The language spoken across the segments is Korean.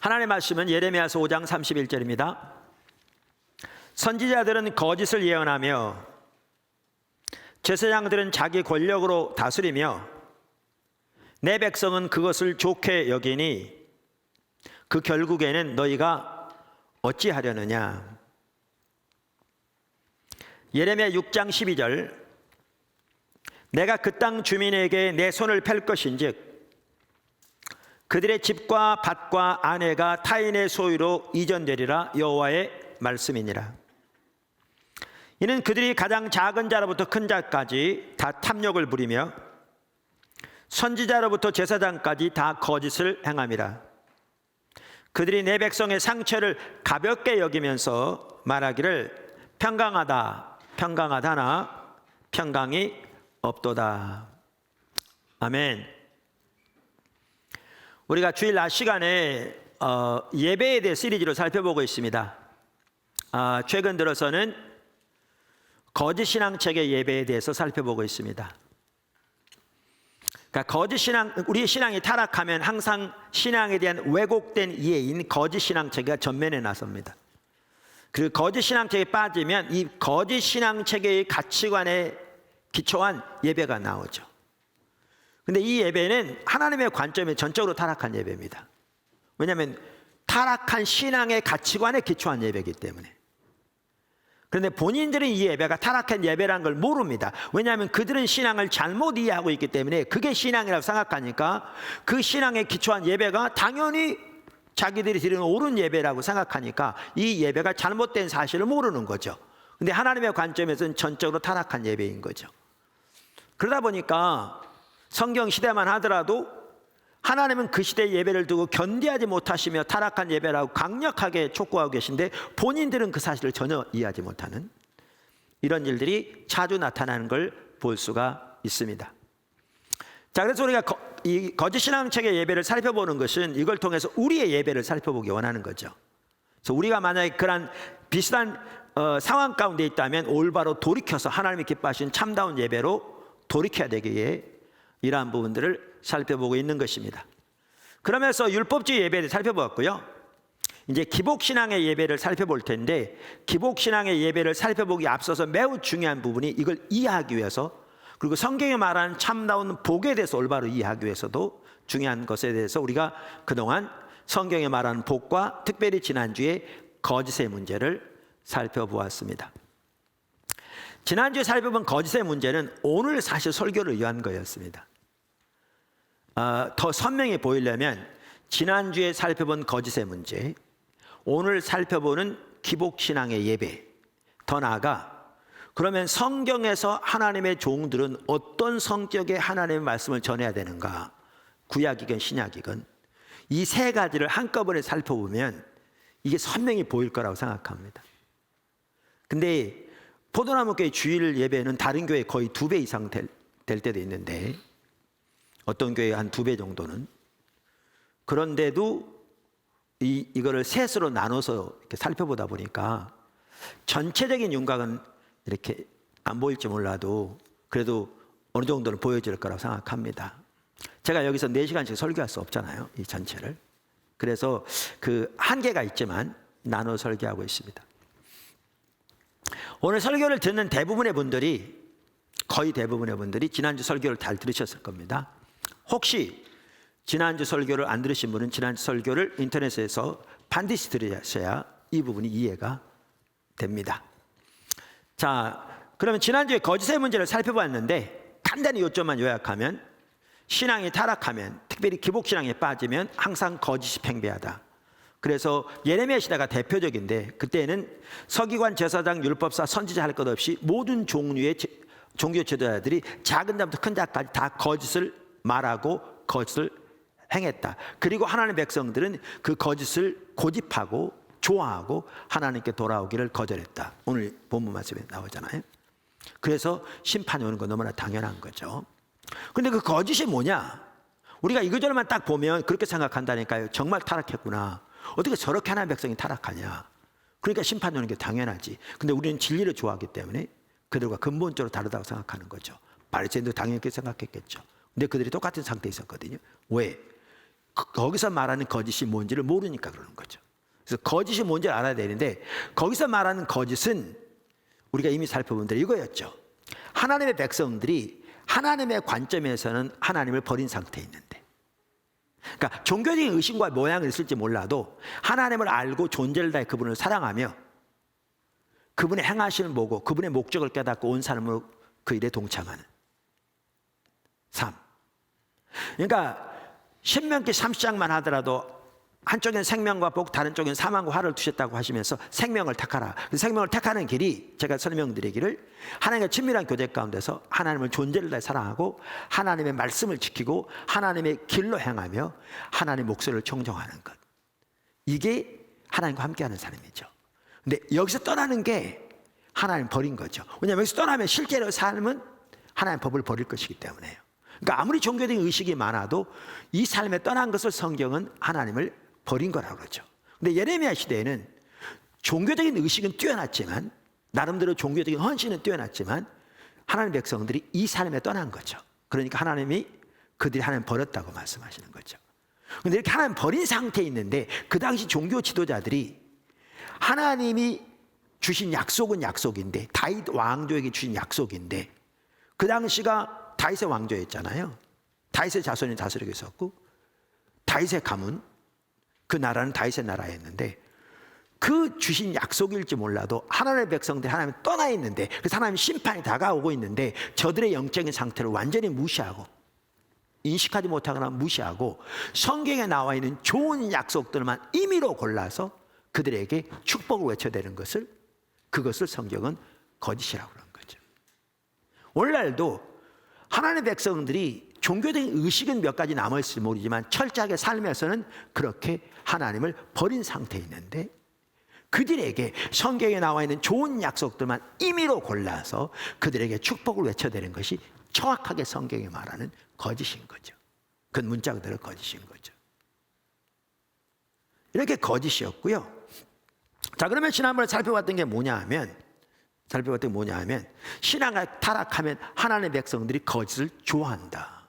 하나님의 말씀은 예레미야서 5장 31절입니다. 선지자들은 거짓을 예언하며 제사장들은 자기 권력으로 다스리며 내 백성은 그것을 좋게 여기니 그 결국에는 너희가 어찌하려느냐. 예레미야 6장 12절 내가 그 땅 주민에게 내 손을 펼 것인즉 그들의 집과 밭과 아내가 타인의 소유로 이전되리라. 여호와의 말씀이니라. 이는 그들이 가장 작은 자로부터 큰 자까지 다 탐욕을 부리며 선지자로부터 제사장까지 다 거짓을 행함이라. 그들이 내 백성의 상처를 가볍게 여기면서 말하기를 평강하다 평강하다나 평강이 없도다. 아멘. 우리가 주일 낮 시간에 예배에 대해 시리즈로 살펴보고 있습니다. 최근 들어서는 거짓 신앙책의 예배에 대해서 살펴보고 있습니다. 그러니까 거짓 신앙, 우리의 신앙이 타락하면 항상 신앙에 대한 왜곡된 이해인 거짓 신앙체계가 전면에 나섭니다. 그리고 거짓 신앙체계에 빠지면 이 거짓 신앙체계의 가치관에 기초한 예배가 나오죠. 근데 이 예배는 하나님의 관점에 전적으로 타락한 예배입니다. 왜냐하면 타락한 신앙의 가치관에 기초한 예배이기 때문에. 그런데 본인들은 이 예배가 타락한 예배라는 걸 모릅니다. 왜냐하면 그들은 신앙을 잘못 이해하고 있기 때문에 그게 신앙이라고 생각하니까 그 신앙에 기초한 예배가 당연히 자기들이 드리는 옳은 예배라고 생각하니까 이 예배가 잘못된 사실을 모르는 거죠. 근데 하나님의 관점에서는 전적으로 타락한 예배인 거죠. 그러다 보니까 성경 시대만 하더라도 하나님은 그 시대의 예배를 두고 견디하지 못하시며 타락한 예배라고 강력하게 촉구하고 계신데 본인들은 그 사실을 전혀 이해하지 못하는 이런 일들이 자주 나타나는 걸 볼 수가 있습니다. 자, 그래서 우리가 이 거짓 신앙책의 예배를 살펴보는 것은 이걸 통해서 우리의 예배를 살펴보기 원하는 거죠. 그래서 우리가 만약에 그런 비슷한 상황 가운데 있다면 올바로 돌이켜서 하나님이 기뻐하신 참다운 예배로 돌이켜야 되기에 이러한 부분들을 살펴보고 있는 것입니다. 그러면서 율법주의 예배를 살펴보았고요. 이제 기복신앙의 예배를 살펴볼 텐데 기복신앙의 예배를 살펴보기 앞서서 매우 중요한 부분이 이걸 이해하기 위해서 그리고 성경에 말하는 참다운 복에 대해서 올바로 이해하기 위해서도 중요한 것에 대해서 우리가 그동안 성경에 말하는 복과 특별히 지난주에 거짓의 문제를 살펴보았습니다. 지난주에 살펴본 거짓의 문제는 오늘 사실 설교를 위한 거였습니다. 더 선명히 보이려면 지난주에 살펴본 거짓의 문제, 오늘 살펴보는 기복신앙의 예배, 더 나아가 그러면 성경에서 하나님의 종들은 어떤 성격의 하나님의 말씀을 전해야 되는가, 구약이건 신약이건 이 세 가지를 한꺼번에 살펴보면 이게 선명히 보일 거라고 생각합니다. 근데 포도나무교회 주일 예배는 다른 교회 거의 2배 이상 될 때도 있는데 어떤 교회 한 2배 정도는 그런데도 이거를 셋으로 나눠서 이렇게 살펴보다 보니까 전체적인 윤곽은 이렇게 안 보일지 몰라도 그래도 어느 정도는 보여질 거라고 생각합니다. 제가 여기서 4시간씩 설교할 수 없잖아요, 이 전체를. 그래서 그 한계가 있지만 나눠 설교하고 있습니다. 오늘 설교를 듣는 대부분의 분들이 거의 대부분의 분들이 지난주 설교를 잘 들으셨을 겁니다. 혹시 지난주 설교를 안 들으신 분은 지난주 설교를 인터넷에서 반드시 들으셔야 이 부분이 이해가 됩니다. 자, 그러면 지난주에 거짓의 문제를 살펴봤는데 간단히 요점만 요약하면 신앙이 타락하면 특별히 기복신앙에 빠지면 항상 거짓이 팽배하다. 그래서 예레미야 시대가 대표적인데 그때는 서기관, 제사장, 율법사, 선지자 할 것 없이 모든 종류의 종교 지도자들이 작은 자부터 큰 자까지 다 거짓을 말하고 거짓을 행했다. 그리고 하나님의 백성들은 그 거짓을 고집하고 좋아하고 하나님께 돌아오기를 거절했다. 오늘 본문 말씀에 나오잖아요. 그래서 심판이 오는 건 너무나 당연한 거죠. 근데 그 거짓이 뭐냐? 우리가 이거저거만 딱 보면 그렇게 생각한다니까요. 정말 타락했구나. 어떻게 저렇게 하나님의 백성이 타락하냐? 그러니까 심판이 오는 게 당연하지. 근데 우리는 진리를 좋아하기 때문에 그들과 근본적으로 다르다고 생각하는 거죠. 바리새인도 당연히 그렇게 생각했겠죠. 근데 그들이 똑같은 상태에 있었거든요. 왜? 거기서 말하는 거짓이 뭔지를 모르니까 그러는 거죠. 그래서 거짓이 뭔지를 알아야 되는데, 거기서 말하는 거짓은 우리가 이미 살펴본 대로 이거였죠. 하나님의 백성들이 하나님의 관점에서는 하나님을 버린 상태에 있는데, 그러니까 종교적인 의식과 모양을 있을지 몰라도 하나님을 알고 존재를 다해 그분을 사랑하며 그분의 행하시는 보고 그분의 목적을 깨닫고 온 삶으로 그 일에 동참하는 삶. 그러니까 신명기 30장만 하더라도 한쪽엔 생명과 복, 다른 쪽엔 사망과 화를 두셨다고 하시면서 생명을 택하라. 그 생명을 택하는 길이 제가 설명드리기를 하나님과 친밀한 교제 가운데서 하나님을 존재를 다해 사랑하고 하나님의 말씀을 지키고 하나님의 길로 행하며 하나님의 목소리를 청정하는 것. 이게 하나님과 함께하는 삶이죠. 근데 여기서 떠나는 게 하나님 버린 거죠. 왜냐하면 여기서 떠나면 실제로 삶은 하나님의 법을 버릴 것이기 때문에요. 그러니까 아무리 종교적인 의식이 많아도 이 삶에 떠난 것을 성경은 하나님을 버린 거라고 그러죠. 근데 예레미야 시대에는 종교적인 의식은 뛰어났지만, 나름대로 종교적인 헌신은 뛰어났지만 하나님 백성들이 이 삶에 떠난 거죠. 그러니까 하나님이 그들이 하나님 버렸다고 말씀하시는 거죠. 근데 이렇게 하나님 버린 상태에 있는데, 그 당시 종교 지도자들이 하나님이 주신 약속은 약속인데, 다윗 왕조에게 주신 약속인데, 그 당시가 다윗의 왕조였잖아요. 다윗의 자손이 다스리고 있었고 다윗의 가문, 그 나라는 다윗의 나라였는데, 그 주신 약속일지 몰라도 하나님의 백성들이 하나님 떠나 있는데, 그래서 하나님의 심판이 다가오고 있는데 저들의 영적인 상태를 완전히 무시하고 인식하지 못하거나 무시하고 성경에 나와 있는 좋은 약속들만 임의로 골라서 그들에게 축복을 외쳐대는 것을, 그것을 성경은 거짓이라고 그러는 거죠. 오늘날도 하나님의 백성들이 종교적인 의식은 몇 가지 남아있을지 모르지만 철저하게 삶에서는 그렇게 하나님을 버린 상태에 있는데, 그들에게 성경에 나와 있는 좋은 약속들만 임의로 골라서 그들에게 축복을 외쳐대는 것이 정확하게 성경이 말하는 거짓인 거죠. 그건 문자 그대로 거짓인 거죠. 이렇게 거짓이었고요. 자, 그러면 지난번에 살펴봤던 게 뭐냐 하면 신앙을 타락하면 하나님의 백성들이 거짓을 좋아한다.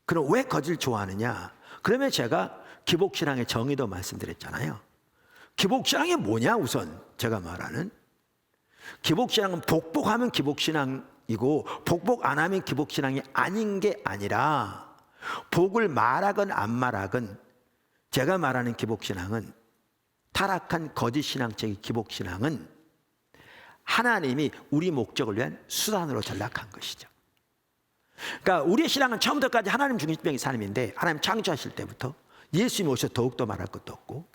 그럼 왜 거짓을 좋아하느냐? 그러면 제가 기복신앙의 정의도 말씀드렸잖아요. 기복신앙이 뭐냐? 우선 제가 말하는 기복신앙은 복복하면 기복신앙이고 복복 안 하면 기복신앙이 아닌 게 아니라, 복을 말하건 안 말하건 제가 말하는 기복신앙은, 타락한 거짓신앙적인 기복신앙은 하나님이 우리 목적을 위한 수단으로 전락한 것이죠. 그러니까 우리의 신앙은 처음부터까지 하나님 중심적인 삶인데, 하나님 창조하실 때부터 예수님이 오셔서 더욱더 말할 것도 없고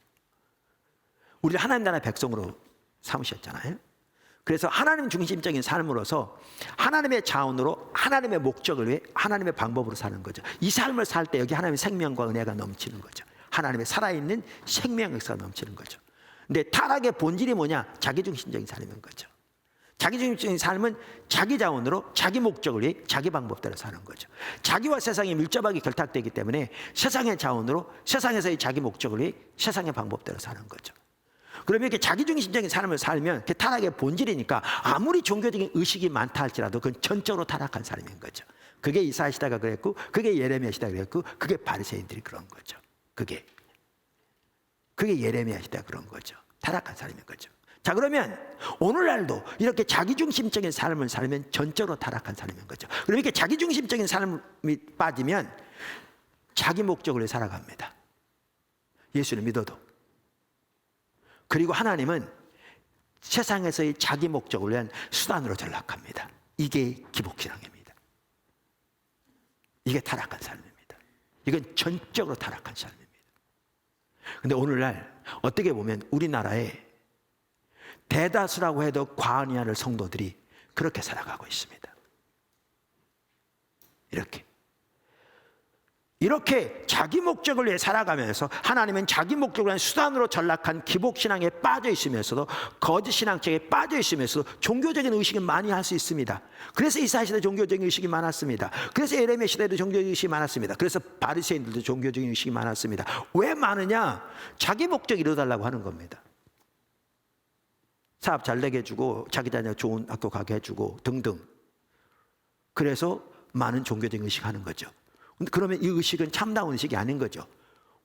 우리를 하나님 나라의 백성으로 삼으셨잖아요. 그래서 하나님 중심적인 삶으로서 하나님의 자원으로 하나님의 목적을 위해 하나님의 방법으로 사는 거죠. 이 삶을 살 때 여기 하나님의 생명과 은혜가 넘치는 거죠. 하나님의 살아있는 생명의 역사가 넘치는 거죠. 근데 타락의 본질이 뭐냐? 자기중심적인 삶인 거죠. 자기중심적인 삶은 자기 자원으로 자기 목적을 위해 자기 방법대로 사는 거죠. 자기와 세상이 밀접하게 결탁되기 때문에 세상의 자원으로 세상에서의 자기 목적을 위해 세상의 방법대로 사는 거죠. 그러면 이렇게 자기중심적인 삶을 살면 그게 타락의 본질이니까 아무리 종교적인 의식이 많다 할지라도 그건 전적으로 타락한 삶인 거죠. 그게 이사야 시대가 그랬고, 그게 예레미야 시대가 그랬고, 그게 바리새인들이 그런 거죠. 그게 예레미야 시대가 그런 거죠. 타락한 삶인 거죠. 자, 그러면 오늘날도 이렇게 자기중심적인 삶을 살면 전적으로 타락한 삶인 거죠. 그럼 이렇게 자기중심적인 삶이 빠지면 자기 목적으로 살아갑니다. 예수를 믿어도. 그리고 하나님은 세상에서의 자기 목적을 위한 수단으로 전락합니다. 이게 기복신앙입니다. 이게 타락한 삶입니다. 이건 전적으로 타락한 삶입니다. 그런데 오늘날 어떻게 보면 우리나라에 대다수라고 해도 과언이 아닐 성도들이 그렇게 살아가고 있습니다. 이렇게 자기 목적을 위해 살아가면서 하나님은 자기 목적을 위한 수단으로 전락한 기복신앙에 빠져 있으면서도, 거짓신앙책에 빠져 있으면서도 종교적인 의식은 많이 할 수 있습니다. 그래서 이사야 시대 종교적인 의식이 많았습니다. 그래서 예레미야 시대도 종교적인 의식이 많았습니다. 그래서 바리새인들도 종교적인 의식이 많았습니다. 왜 많으냐? 자기 목적 이루어달라고 하는 겁니다. 사업 잘 되게 해주고 자기 자녀 좋은 학교 가게 해주고 등등. 그래서 많은 종교적인 의식 하는 거죠. 그러면 이 의식은 참다운 의식이 아닌 거죠.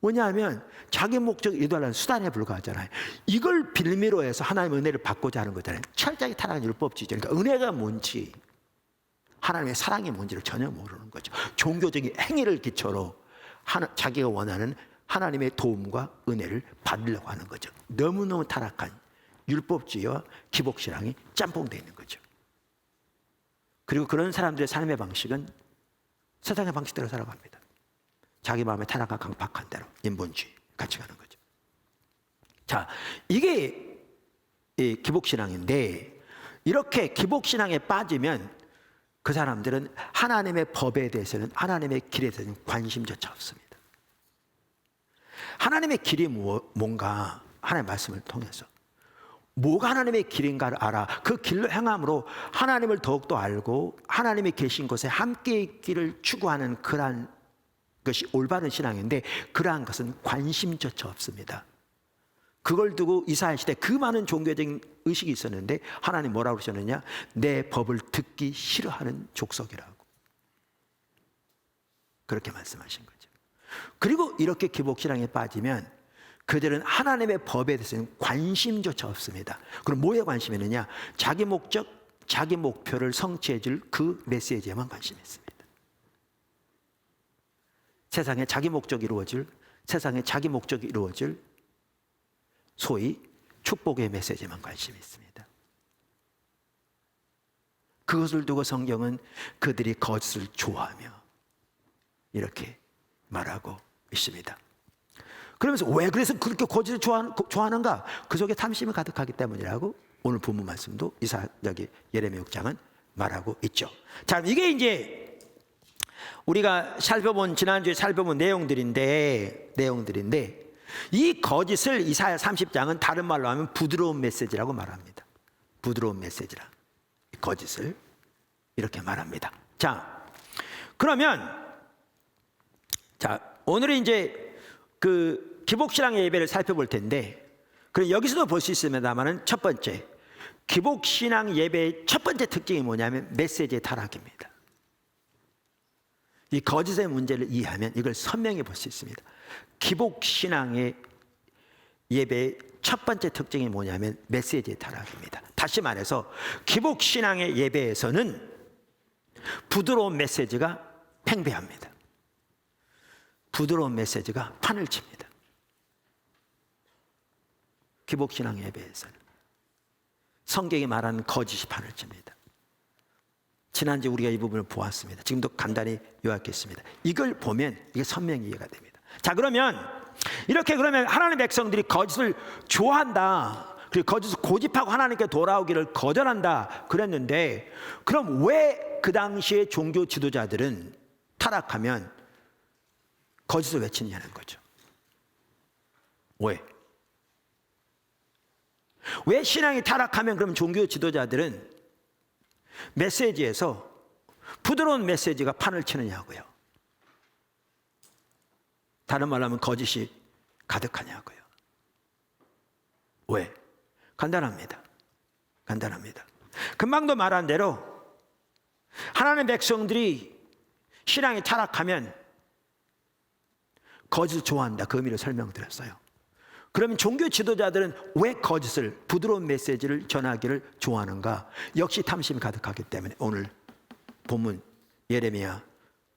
왜냐하면 자기 목적 이루려는 수단에 불과하잖아요. 이걸 빌미로 해서 하나님의 은혜를 받고자 하는 거잖아요. 철저하게 타락한 율법주의죠. 그러니까 은혜가 뭔지, 하나님의 사랑이 뭔지를 전혀 모르는 거죠. 종교적인 행위를 기초로 자기가 원하는 하나님의 도움과 은혜를 받으려고 하는 거죠. 너무너무 타락한 율법주의와 기복신앙이 짬뽕되어 있는 거죠. 그리고 그런 사람들의 삶의 방식은 세상의 방식대로 살아갑니다. 자기 마음에 타락한 강팍한 대로 인본주의 같이 가는 거죠. 자, 이게 기복신앙인데, 이렇게 기복신앙에 빠지면 그 사람들은 하나님의 법에 대해서는, 하나님의 길에 대해서는 관심조차 없습니다. 하나님의 길이 뭔가, 하나님의 말씀을 통해서 뭐가 하나님의 길인가를 알아. 그 길로 행함으로 하나님을 더욱더 알고 하나님이 계신 곳에 함께 있기를 추구하는 그러한 것이 올바른 신앙인데, 그러한 것은 관심조차 없습니다. 그걸 두고 이스라엘 시대 그 많은 종교적인 의식이 있었는데 하나님 뭐라고 그러셨느냐? 내 법을 듣기 싫어하는 족속이라고 그렇게 말씀하신 거죠. 그리고 이렇게 기복신앙에 빠지면 그들은 하나님의 법에 대해서는 관심조차 없습니다. 그럼 뭐에 관심이 있느냐? 자기 목적, 자기 목표를 성취해 줄 그 메시지에만 관심이 있습니다. 세상에 자기 목적이 이루어질, 세상에 자기 목적이 이루어질 소위 축복의 메시지에만 관심이 있습니다. 그것을 두고 성경은 그들이 거짓을 좋아하며 이렇게 말하고 있습니다. 그러면서 왜 그래서 그렇게 거짓을 좋아하는가? 그 속에 탐심이 가득하기 때문이라고 오늘 본문 말씀도 예레미야 6장은 말하고 있죠. 자, 이게 이제 우리가 지난주에 살펴본 내용들인데 이 거짓을 이사야 30장은 다른 말로 하면 부드러운 메시지라고 말합니다. 부드러운 메시지라. 거짓을 이렇게 말합니다. 자, 그러면 오늘은 이제 그 기복신앙의 예배를 살펴볼 텐데, 그럼 여기서도 볼 수 있습니다만은 첫 번째 기복신앙 예배의 첫 번째 특징이 뭐냐면 메시지의 타락입니다. 이 거짓의 문제를 이해하면 이걸 선명히 볼 수 있습니다. 기복신앙의 예배의 첫 번째 특징이 뭐냐면 메시지의 타락입니다. 다시 말해서 기복신앙의 예배에서는 부드러운 메시지가 팽배합니다. 부드러운 메시지가 판을 칩니다. 기복신앙 예배에서는 성경이 말하는 거짓이 판을 칩니다. 지난주 우리가 이 부분을 보았습니다. 지금도 간단히 요약했습니다. 이걸 보면 이게 선명히 이해가 됩니다. 자, 그러면 하나님의 백성들이 거짓을 좋아한다, 그리고 거짓을 고집하고 하나님께 돌아오기를 거절한다 그랬는데, 그럼 왜 그 당시에 종교 지도자들은 타락하면 거짓을 외치느냐는 거죠. 왜 신앙이 타락하면 그럼 종교 지도자들은 메시지에서 부드러운 메시지가 판을 치느냐고요. 다른 말로 하면 거짓이 가득하냐고요. 왜? 간단합니다. 금방도 말한 대로 하나님의 백성들이 신앙이 타락하면 거짓을 좋아한다, 그 의미를 설명드렸어요. 그러면 종교 지도자들은 왜 거짓을, 부드러운 메시지를 전하기를 좋아하는가? 역시 탐심이 가득하기 때문에 오늘 본문 예레미야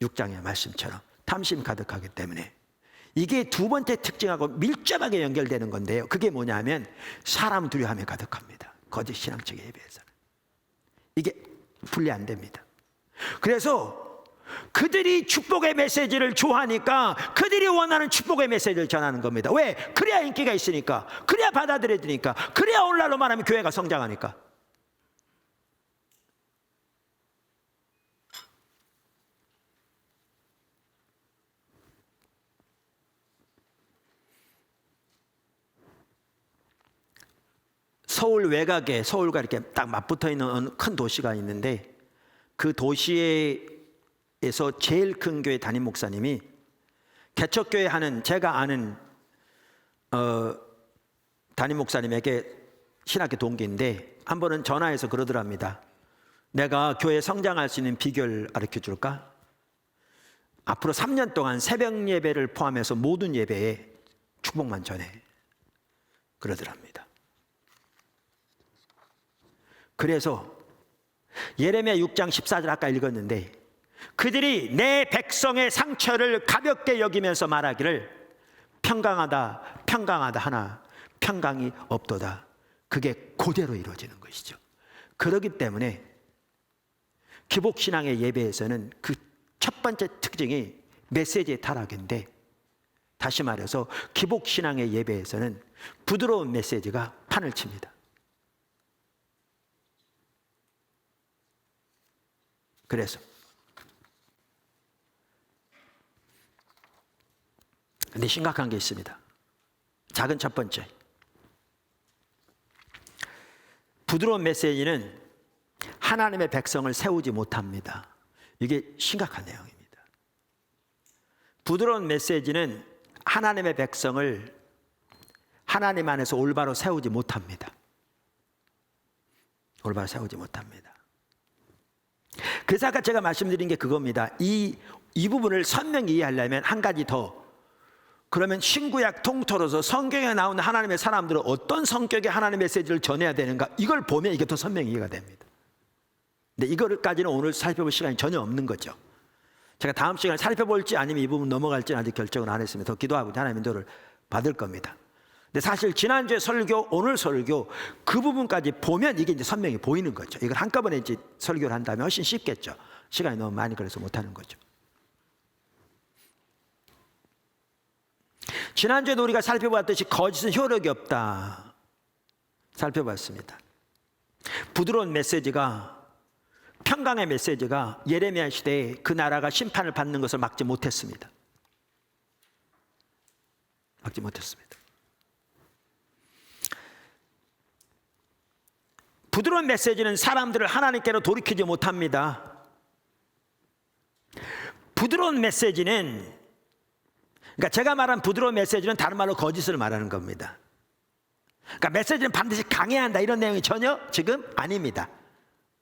6장의 말씀처럼 탐심이 가득하기 때문에 이게 두 번째 특징하고 밀접하게 연결되는 건데요. 그게 뭐냐면 사람 두려움이 가득합니다. 거짓 신앙적인 예배에서는. 이게 분리 안 됩니다. 그래서 그들이 축복의 메시지를 좋아하니까 그들이 원하는 축복의 메시지를 전하는 겁니다. 왜? 그래야 인기가 있으니까, 그래야 받아들여지니까, 그래야 오늘날로 말하면 교회가 성장하니까. 서울 외곽에, 서울과 이렇게 딱 맞붙어 있는 큰 도시가 있는데, 그 도시에서 제일 큰 교회 담임 목사님이 개척교회 하는 제가 아는 담임 목사님에게 신학교 동기인데 한 번은 전화해서 그러더랍니다. 내가 교회 성장할 수 있는 비결 가르쳐 줄까? 앞으로 3년 동안 새벽 예배를 포함해서 모든 예배에 축복만 전해 그러더랍니다. 그래서 예레미야 6장 14절 아까 읽었는데, 그들이 내 백성의 상처를 가볍게 여기면서 말하기를 평강하다 평강하다 하나 평강이 없도다. 그게 그대로 이루어지는 것이죠. 그렇기 때문에 기복신앙의 예배에서는 그 첫 번째 특징이 메시지의 타락인데, 다시 말해서 기복신앙의 예배에서는 부드러운 메시지가 판을 칩니다. 그래서 근데 심각한 게 있습니다. 작은 첫 번째, 부드러운 메시지는 하나님의 백성을 세우지 못합니다. 이게 심각한 내용입니다. 부드러운 메시지는 하나님의 백성을 하나님 안에서 올바로 세우지 못합니다. 올바로 세우지 못합니다. 그래서 아까 제가 말씀드린 게 그겁니다. 이 부분을 선명히 이해하려면 한 가지 더, 그러면 신구약 통틀어서 성경에 나오는 하나님의 사람들은 어떤 성격의 하나님의 메시지를 전해야 되는가, 이걸 보면 이게 더 선명히 이해가 됩니다. 근데 이거까지는 오늘 살펴볼 시간이 전혀 없는 거죠. 제가 다음 시간에 살펴볼지 아니면 이 부분 넘어갈지는 아직 결정을 안 했습니다. 더 기도하고 하나님의 인도를 받을 겁니다. 근데 사실 지난주에 설교, 오늘 설교 그 부분까지 보면 이게 이제 선명히 보이는 거죠. 이걸 한꺼번에 이제 설교를 한다면 훨씬 쉽겠죠. 시간이 너무 많이 걸려서 못하는 거죠. 지난주에도 우리가 살펴봤듯이 거짓은 효력이 없다 살펴봤습니다. 부드러운 메시지가, 평강의 메시지가 예레미야 시대에 그 나라가 심판을 받는 것을 막지 못했습니다. 막지 못했습니다. 부드러운 메시지는 사람들을 하나님께로 돌이키지 못합니다. 부드러운 메시지는, 그러니까 제가 말한 부드러운 메시지는 다른 말로 거짓을 말하는 겁니다. 그러니까 메시지는 반드시 강해야 한다 이런 내용이 전혀 지금 아닙니다.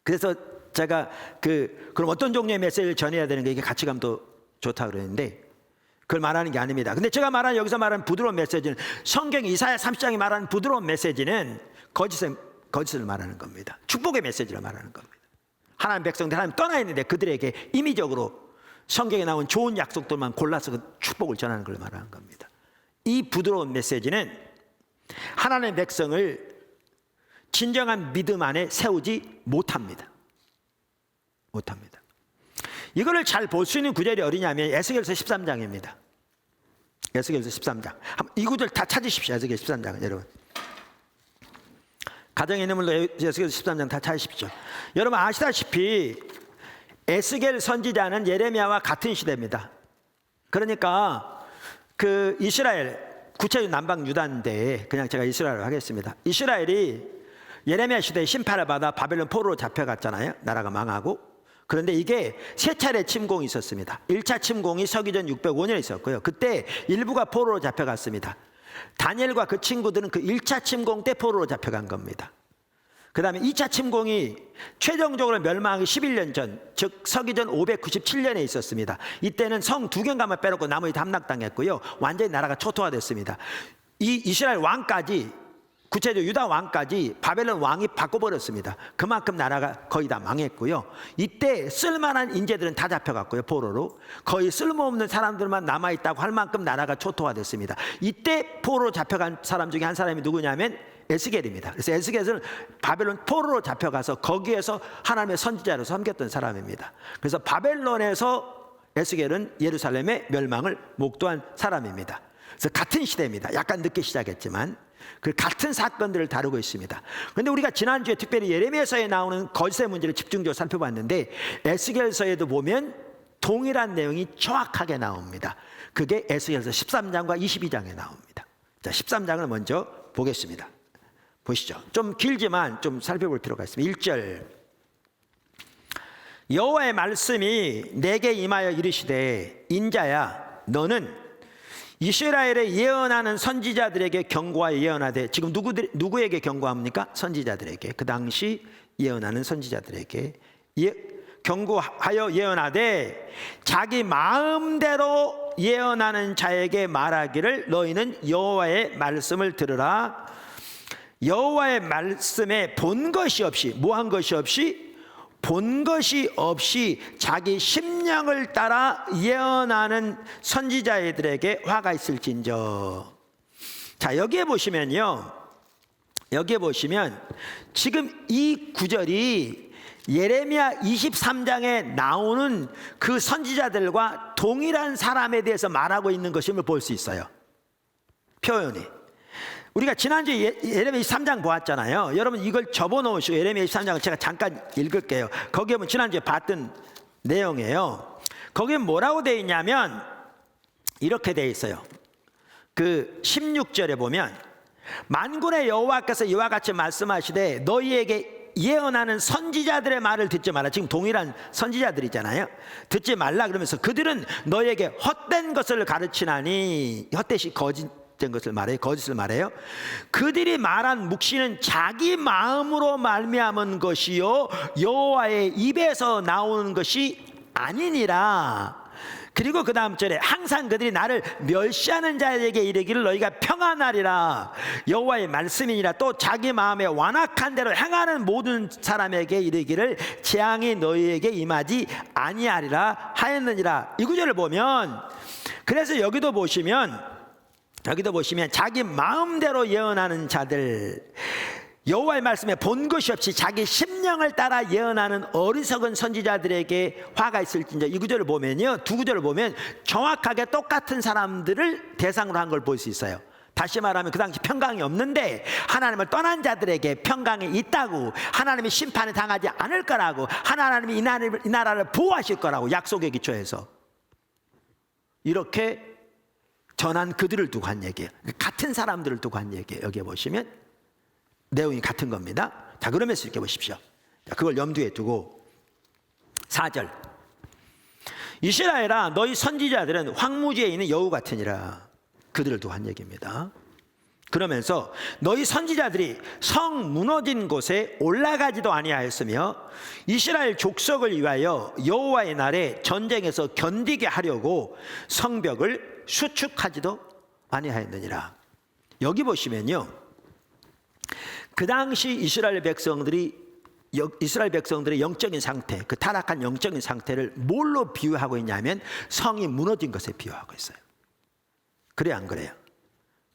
그래서 제가 그럼 어떤 종류의 메시지를 전해야 되는 게 이게 가치감도 좋다 그러는데, 그걸 말하는 게 아닙니다. 근데 제가 여기서 말하는 부드러운 메시지는, 성경 이사야 30장이 말하는 부드러운 메시지는 거짓을 말하는 겁니다. 축복의 메시지를 말하는 겁니다. 하나님 백성들 하나님 떠나 있는데 그들에게 임의적으로 성경에 나온 좋은 약속들만 골라서 그 축복을 전하는 걸 말하는 겁니다. 이 부드러운 메시지는 하나님의 백성을 진정한 믿음 안에 세우지 못합니다. 이거를 잘 볼 수 있는 구절이 어디냐면 에스겔서 13장입니다. 에스겔서 13장. 이 구절 다 찾으십시오. 에스겔 13장은 여러분. 가정에 있는 분도 에스겔 13장 다 찾으십시오. 여러분 아시다시피 에스겔 선지자는 예레미야와 같은 시대입니다. 그러니까 그 이스라엘, 구체적으로 남방 유다인데 그냥 제가 이스라엘로 하겠습니다. 이스라엘이 예레미야 시대에 심판을 받아 바벨론 포로로 잡혀갔잖아요. 나라가 망하고. 그런데 이게 세 차례 침공이 있었습니다. 1차 침공이 서기전 605년에 있었고요. 그때 일부가 포로로 잡혀갔습니다. 다니엘과 그 친구들은 그 1차 침공 때 포로로 잡혀간 겁니다. 그 다음에 2차 침공이 최종적으로 멸망하기 11년 전, 즉 서기전 597년에 있었습니다. 이때는 성 2개만 빼놓고 나머지 함락당했고요. 완전히 나라가 초토화됐습니다. 이 이스라엘 왕까지, 구체적으로 유다 왕까지 바벨론 왕이 바꿔버렸습니다. 그만큼 나라가 거의 다 망했고요. 이때 쓸만한 인재들은 다 잡혀갔고요. 포로로. 거의 쓸모없는 사람들만 남아있다고 할 만큼 나라가 초토화됐습니다. 이때 포로로 잡혀간 사람 중에 한 사람이 누구냐면 에스겔입니다. 그래서 에스겔은 바벨론 포로로 잡혀가서 거기에서 하나님의 선지자로 섬겼던 사람입니다. 그래서 바벨론에서 에스겔은 예루살렘의 멸망을 목도한 사람입니다. 그래서 같은 시대입니다. 약간 늦게 시작했지만 그 같은 사건들을 다루고 있습니다. 그런데 우리가 지난주에 특별히 예레미야서에 나오는 거짓의 문제를 집중적으로 살펴봤는데 에스겔서에도 보면 동일한 내용이 정확하게 나옵니다. 그게 에스겔서 13장과 22장에 나옵니다. 자, 13장을 먼저 보겠습니다. 보시죠. 좀 길지만 좀 살펴볼 필요가 있습니다. 1절, 여호와의 말씀이 내게 임하여 이르시되 인자야 너는 이스라엘에 예언하는 선지자들에게 경고하여 예언하되, 지금 누구에게 경고합니까? 선지자들에게. 그 당시 예언하는 선지자들에게. 경고하여 예언하되 자기 마음대로 예언하는 자에게 말하기를 너희는 여호와의 말씀을 들으라. 여호와의 말씀에 본 것이 없이, 뭐한 것이 없이, 본 것이 없이 자기 심령을 따라 예언하는 선지자들에게 화가 있을진저. 자, 여기에 보시면요, 여기에 보시면 지금 이 구절이 예레미야 23장에 나오는 그 선지자들과 동일한 사람에 대해서 말하고 있는 것임을 볼 수 있어요. 표현이. 우리가 지난주에 예레미야 23장 보았잖아요. 여러분 이걸 접어놓으시고 예레미야 23장을 제가 잠깐 읽을게요. 거기에 보면 지난주에 봤던 내용이에요. 거기에 뭐라고 되어 있냐면 이렇게 되어 있어요. 그 16절에 보면 만군의 여호와께서 이와 같이 말씀하시되 너희에게 예언하는 선지자들의 말을 듣지 마라. 지금 동일한 선지자들이잖아요. 듣지 말라 그러면서 그들은 너희에게 헛된 것을 가르치나니, 헛되이 거짓된 것을 말해요. 거짓을 말해요. 그들이 말한 묵시는 자기 마음으로 말미암은 것이요 여호와의 입에서 나오는 것이 아니니라. 그리고 그 다음 절에 항상 그들이 나를 멸시하는 자에게 이르기를 너희가 평안하리라. 여호와의 말씀이니라. 또 자기 마음에 완악한 대로 행하는 모든 사람에게 이르기를 재앙이 너희에게 임하지 아니하리라 하였느니라. 이 구절을 보면, 그래서 여기도 보시면 자기 마음대로 예언하는 자들, 여호와의 말씀에 본 것이 없이 자기 심령을 따라 예언하는 어리석은 선지자들에게 화가 있을진저. 이 구절을 보면요, 두 구절을 보면 정확하게 똑같은 사람들을 대상으로 한 걸 볼 수 있어요. 다시 말하면 그 당시 평강이 없는데 하나님을 떠난 자들에게 평강이 있다고, 하나님이 심판을 당하지 않을 거라고, 하나님이 이 나라를 보호하실 거라고 약속에 기초해서 이렇게 전한 그들을 두고 한 얘기예요. 같은 사람들을 두고 한 얘기예요. 여기에 보시면 내용이 같은 겁니다. 자, 그러면서 이렇게 보십시오. 자, 그걸 염두에 두고 4절. 이스라엘아 너희 선지자들은 황무지에 있는 여우 같으니라. 그들을 두고 한 얘기입니다. 그러면서 너희 선지자들이 성 무너진 곳에 올라가지도 아니하였으며 이스라엘 족속을 위하여 여호와의 날에 전쟁에서 견디게 하려고 성벽을 수축하지도 아니하였느니라. 여기 보시면요, 그 당시 이스라엘 백성들의 영적인 상태, 그 타락한 영적인 상태를 뭘로 비유하고 있냐면 성이 무너진 것에 비유하고 있어요. 그래 안 그래요?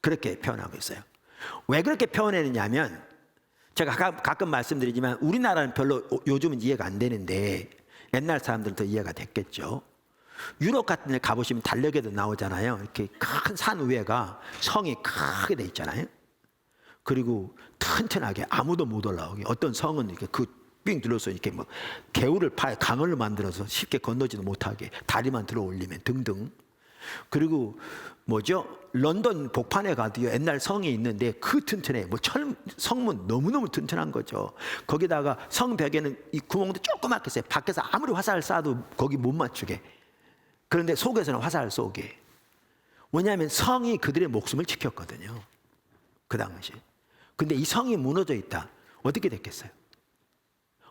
그렇게 표현하고 있어요. 왜 그렇게 표현했느냐면 제가 가끔 말씀드리지만 우리나라는 별로 요즘은 이해가 안 되는데 옛날 사람들은 더 이해가 됐겠죠. 유럽 같은 데 가보시면 달력에도 나오잖아요. 이렇게 큰 산 위에가 성이 크게 돼 있잖아요. 그리고 튼튼하게 아무도 못 올라오게, 어떤 성은 이렇게 빙 둘러서 이렇게 뭐 개울을 강을 만들어서 쉽게 건너지도 못하게 다리만 들어 올리면 등등. 그리고 런던 복판에 가도 옛날 성이 있는데 그 튼튼해. 성문 너무너무 튼튼한 거죠. 거기다가 성 벽에는 이 구멍도 조그맣게 있어요. 밖에서 아무리 화살을 쏴도 거기 못 맞추게. 그런데 속에서는 화살을 쏘게. 왜냐하면 성이 그들의 목숨을 지켰거든요, 그 당시. 근데 이 성이 무너져 있다. 어떻게 됐겠어요?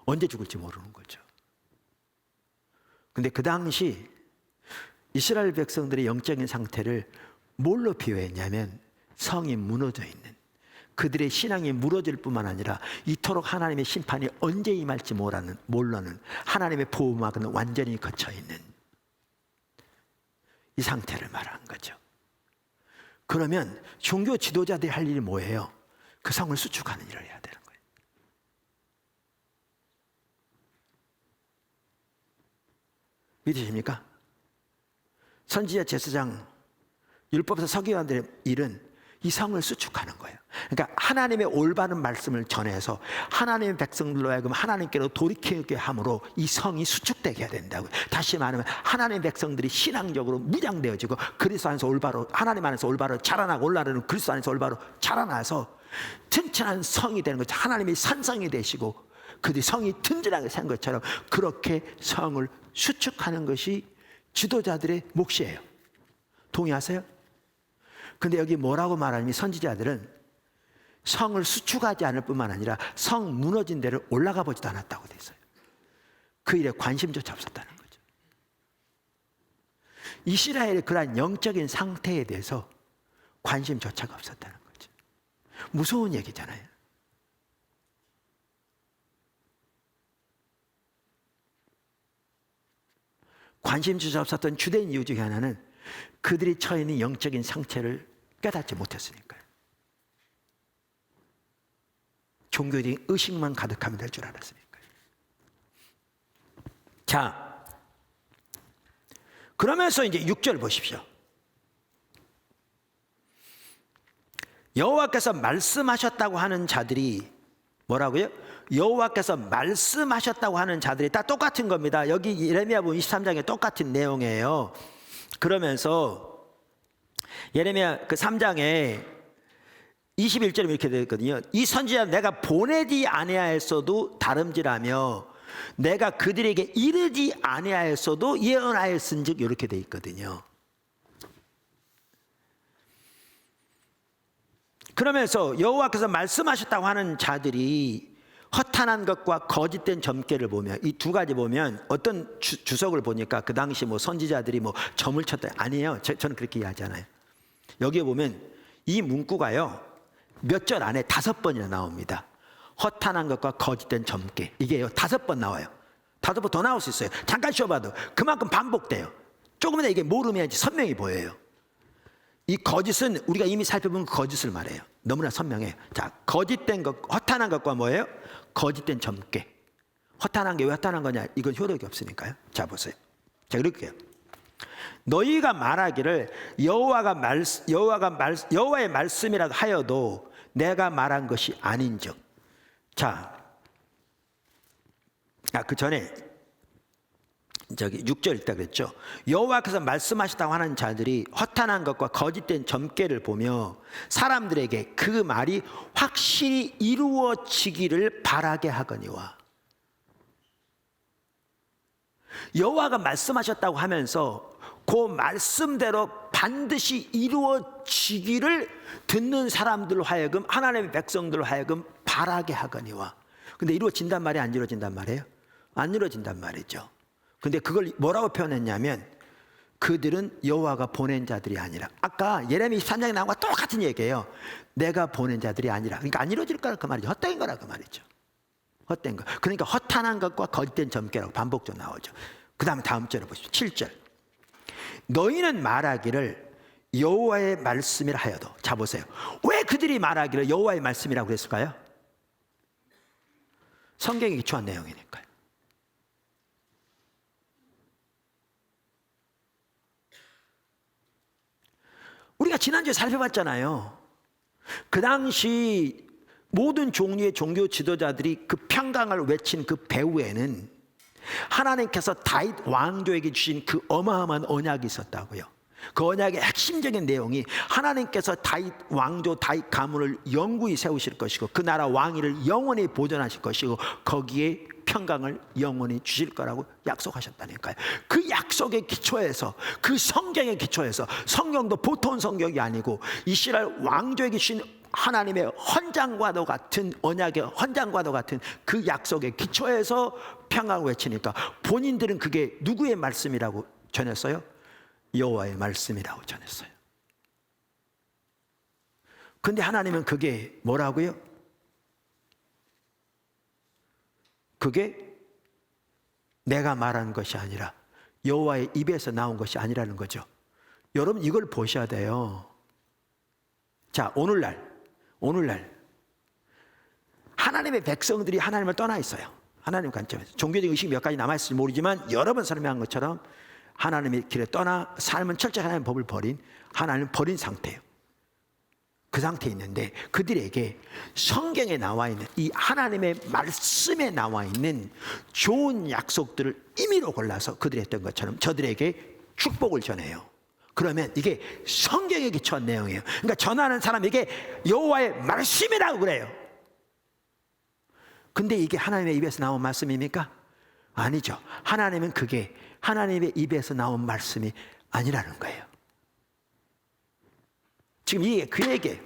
언제 죽을지 모르는 거죠. 근데 그 당시 이스라엘 백성들의 영적인 상태를 뭘로 비유했냐면 성이 무너져 있는, 그들의 신앙이 무너질 뿐만 아니라 이토록 하나님의 심판이 언제 임할지 모르는 하나님의 보호막은 완전히 걷혀 있는 이 상태를 말하는 거죠. 그러면 종교 지도자들이 할 일이 뭐예요? 그 성을 수축하는 일을 해야 되는 거예요. 믿으십니까? 선지자, 제사장, 율법사, 서기관들의 일은 이 성을 수축하는 거예요. 그러니까 하나님의 올바른 말씀을 전해서 하나님의 백성들로 하여금 하나님께로 돌이키게 함으로 이 성이 수축되게 해야 된다고요. 다시 말하면 하나님의 백성들이 신앙적으로 무장되어지고 그리스도 안에서 올바로, 하나님 안에서 올바로 자라나고 올라르는 그리스도 안에서 올바로 자라나서 튼튼한 성이 되는 거죠. 하나님이 산성이 되시고 그들이 성이 튼튼하게 산 것처럼 그렇게 성을 수축하는 것이 지도자들의 몫이에요. 동의하세요? 근데 여기 뭐라고 말하냐면 선지자들은 성을 수축하지 않을 뿐만 아니라 성 무너진 데를 올라가 보지도 않았다고 돼 있어요. 그 일에 관심조차 없었다는 거죠. 이스라엘의 그러한 영적인 상태에 대해서 관심조차가 없었다는 거죠. 무서운 얘기잖아요. 관심조차 없었던 주된 이유 중에 하나는 그들이 처해 있는 영적인 상태를 깨닫지 못했으니까요. 종교적인 의식만 가득하면 될 줄 알았으니까요. 자, 그러면서 이제 6절 보십시오. 여호와께서 말씀하셨다고 하는 자들이 뭐라고요? 여호와께서 말씀하셨다고 하는 자들이 다 똑같은 겁니다. 여기 예레미야서 23장에 똑같은 내용이에요. 그러면서 예레미야 그 3장에 21절에 이렇게 되어 있거든요. 이 선지자 내가 보내지 아니하였어도 다름질하며 내가 그들에게 이르지 아니하였어도 예언하였은즉 이렇게 되어 있거든요. 그러면서 여호와께서 말씀하셨다고 하는 자들이 허탄한 것과 거짓된 점괘를 보면 이 두 가지 보면 어떤 주석을 보니까 그 당시 뭐 선지자들이 뭐 점을 쳤다 아니에요. 저는 그렇게 이해하잖아요. 여기에 보면 이 문구가요 몇 절 안에 5번이나 나옵니다. 허탄한 것과 거짓된 점괘 이게요 5번 나와요. 5번 더 나올 수 있어요. 잠깐 쉬어봐도 그만큼 반복돼요. 조금이나 이게 모르면 선명히 보여요. 이 거짓은 우리가 이미 살펴본 거짓을 말해요. 너무나 선명해요. 자, 거짓된 것, 허탄한 것과 뭐예요? 거짓된 점괘. 허탄한 게 왜 허탄한 거냐? 이건 효력이 없으니까요. 자, 보세요. 자, 이렇게요. 너희가 말하기를 여호와의 말씀이라고 하여도 내가 말한 것이 아닌즉. 자, 그 전에 저기 6절 있다 그랬죠. 여호와께서 말씀하셨다고 하는 자들이 허탄한 것과 거짓된 점괘를 보며 사람들에게 그 말이 확실히 이루어지기를 바라게 하거니와. 여호와가 말씀하셨다고 하면서 그 말씀대로 반드시 이루어지기를 듣는 사람들로 하여금 하나님의 백성들로 하여금 바라게 하거니와. 근데 이루어진단 말이 안 이루어진단 말이에요? 안 이루어진단 말이죠. 근데 그걸 뭐라고 표현했냐면 그들은 여호와가 보낸 자들이 아니라 아까 예레미야 23장에 나온 것과 똑같은 얘기예요. 내가 보낸 자들이 아니라. 그러니까 안 이루어질 거라 그 말이죠. 헛된 거라 그 말이죠. 헛된 거. 그러니까 허탄한 것과 거짓된 점괘라고 반복적으로 나오죠. 그 다음에 다음 절을 보십시오. 7절. 너희는 말하기를 여호와의 말씀이라 하여도. 자 보세요. 왜 그들이 말하기를 여호와의 말씀이라고 그랬을까요? 성경에 기초한 내용이니까요. 우리가 지난주에 살펴봤잖아요. 그 당시 모든 종류의 종교 지도자들이 그 평강을 외친 그 배후에는 하나님께서 다윗 왕조에게 주신 그 어마어마한 언약이 있었다고요. 그 언약의 핵심적인 내용이 하나님께서 다윗 왕조 다윗 가문을 영구히 세우실 것이고 그 나라 왕위를 영원히 보존하실 것이고 거기에 평강을 영원히 주실 거라고 약속하셨다니까요. 그 약속의 기초에서 그 성경의 기초에서 성경도 보통 성경이 아니고 이스라엘 왕조에게 주신 하나님의 헌장과도 같은 언약의 헌장과도 같은 그 약속의 기초에서 평강을 외치니까 본인들은 그게 누구의 말씀이라고 전했어요? 여호와의 말씀이라고 전했어요. 근데 하나님은 그게 뭐라고요? 그게 내가 말한 것이 아니라 여호와의 입에서 나온 것이 아니라는 거죠. 여러분 이걸 보셔야 돼요. 자, 오늘날 하나님의 백성들이 하나님을 떠나 있어요. 하나님 관점에서 종교적 의식이 몇 가지 남아있을지 모르지만 여러 번 설명한 것처럼 하나님의 길에 떠나 삶은 철저히 하나님의 법을 버린 하나님을 버린 상태예요. 그 상태에 있는데 그들에게 성경에 나와 있는 이 하나님의 말씀에 나와 있는 좋은 약속들을 임의로 골라서 그들이 했던 것처럼 저들에게 축복을 전해요. 그러면 이게 성경에 기초한 내용이에요. 그러니까 전하는 사람에게 여호와의 말씀이라고 그래요. 근데 이게 하나님의 입에서 나온 말씀입니까? 아니죠. 하나님은 그게 하나님의 입에서 나온 말씀이 아니라는 거예요. 지금 이게 그 얘기예요.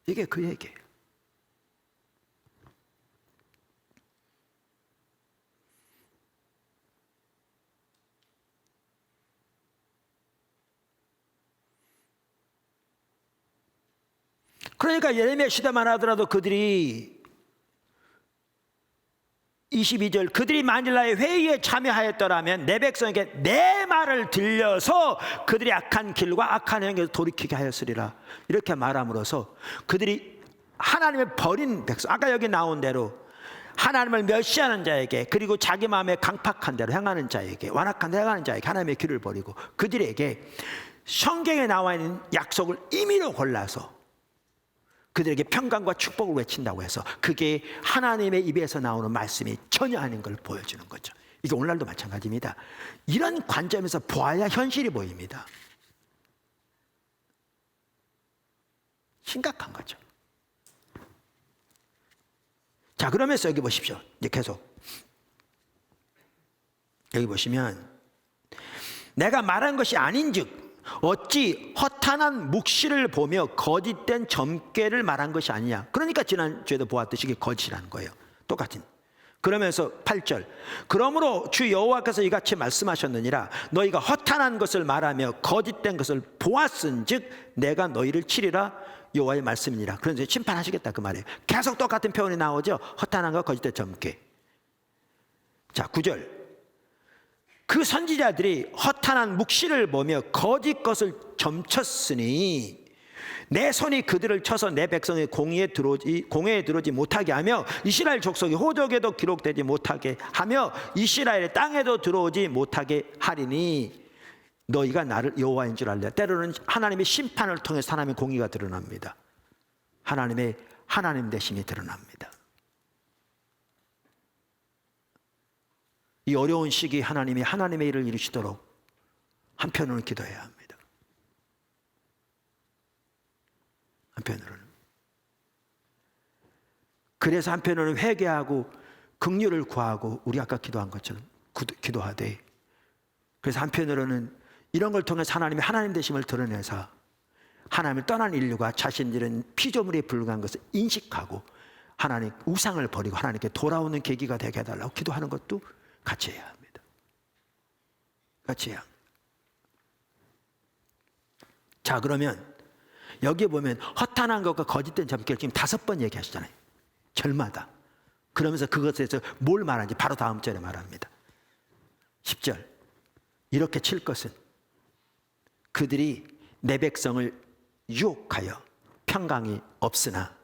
이게 그 얘기예요. 그러니까 예레미야 시대만 하더라도 그들이 22절 그들이 만일 나의 회의에 참여하였더라면 내 백성에게 내 말을 들려서 그들이 악한 길과 악한 행위에서 돌이키게 하였으리라. 이렇게 말함으로써 그들이 하나님을 버린 백성, 아까 여기 나온 대로 하나님을 멸시하는 자에게, 그리고 자기 마음에 강팍한 대로 행하는 자에게, 완악한 대로 행하는 자에게 하나님의 길을 버리고 그들에게 성경에 나와 있는 약속을 임의로 골라서 그들에게 평강과 축복을 외친다고 해서 그게 하나님의 입에서 나오는 말씀이 전혀 아닌 걸 보여주는 거죠. 이게 오늘날도 마찬가지입니다. 이런 관점에서 보아야 현실이 보입니다. 심각한 거죠. 자, 그러면서 여기 보십시오. 이제 계속 여기 보시면 내가 말한 것이 아닌즉 어찌 허탄한 묵시를 보며 거짓된 점괘를 말한 것이 아니냐. 그러니까 지난주에도 보았듯이 이게 거짓이라는 거예요. 똑같은. 그러면서 8절 그러므로 주 여호와께서 이같이 말씀하셨느니라 너희가 허탄한 것을 말하며 거짓된 것을 보았은즉 내가 너희를 치리라 여호와의 말씀이니라. 그래서 심판하시겠다 그 말이에요. 계속 똑같은 표현이 나오죠. 허탄한 것, 거짓된 점괘. 자, 9절 그 선지자들이 허탄한 묵시를 보며 거짓 것을 점쳤으니 내 손이 그들을 쳐서 내 백성의 공회에 들어오지 못하게 하며 이스라엘 족속이 호적에도 기록되지 못하게 하며 이스라엘의 땅에도 들어오지 못하게 하리니 너희가 나를 여호와인 줄 알래. 때로는 하나님의 심판을 통해서 하나님의 공의가 드러납니다. 하나님의 하나님 되심이 드러납니다. 이 어려운 시기 하나님이 하나님의 일을 이루시도록 한편으로는 기도해야 합니다. 한편으로는. 그래서 한편으로는 회개하고 긍휼을 구하고 우리 아까 기도한 것처럼 기도하되, 그래서 한편으로는 이런 걸 통해서 하나님의 하나님 되심을 드러내서 하나님을 떠난 인류가 자신들은 피조물에 불과한 것을 인식하고 하나님 우상을 버리고 하나님께 돌아오는 계기가 되게 해달라고 기도하는 것도 같이 해야 합니다. 같이 해야 합니다. 자, 그러면 여기에 보면 허탄한 것과 거짓된 점괘를 지금 5번 얘기하시잖아요. 절마다. 그러면서 그것에서 뭘 말하는지 바로 다음 절에 말합니다. 10절 이렇게 칠 것은 그들이 내 백성을 유혹하여 평강이 없으나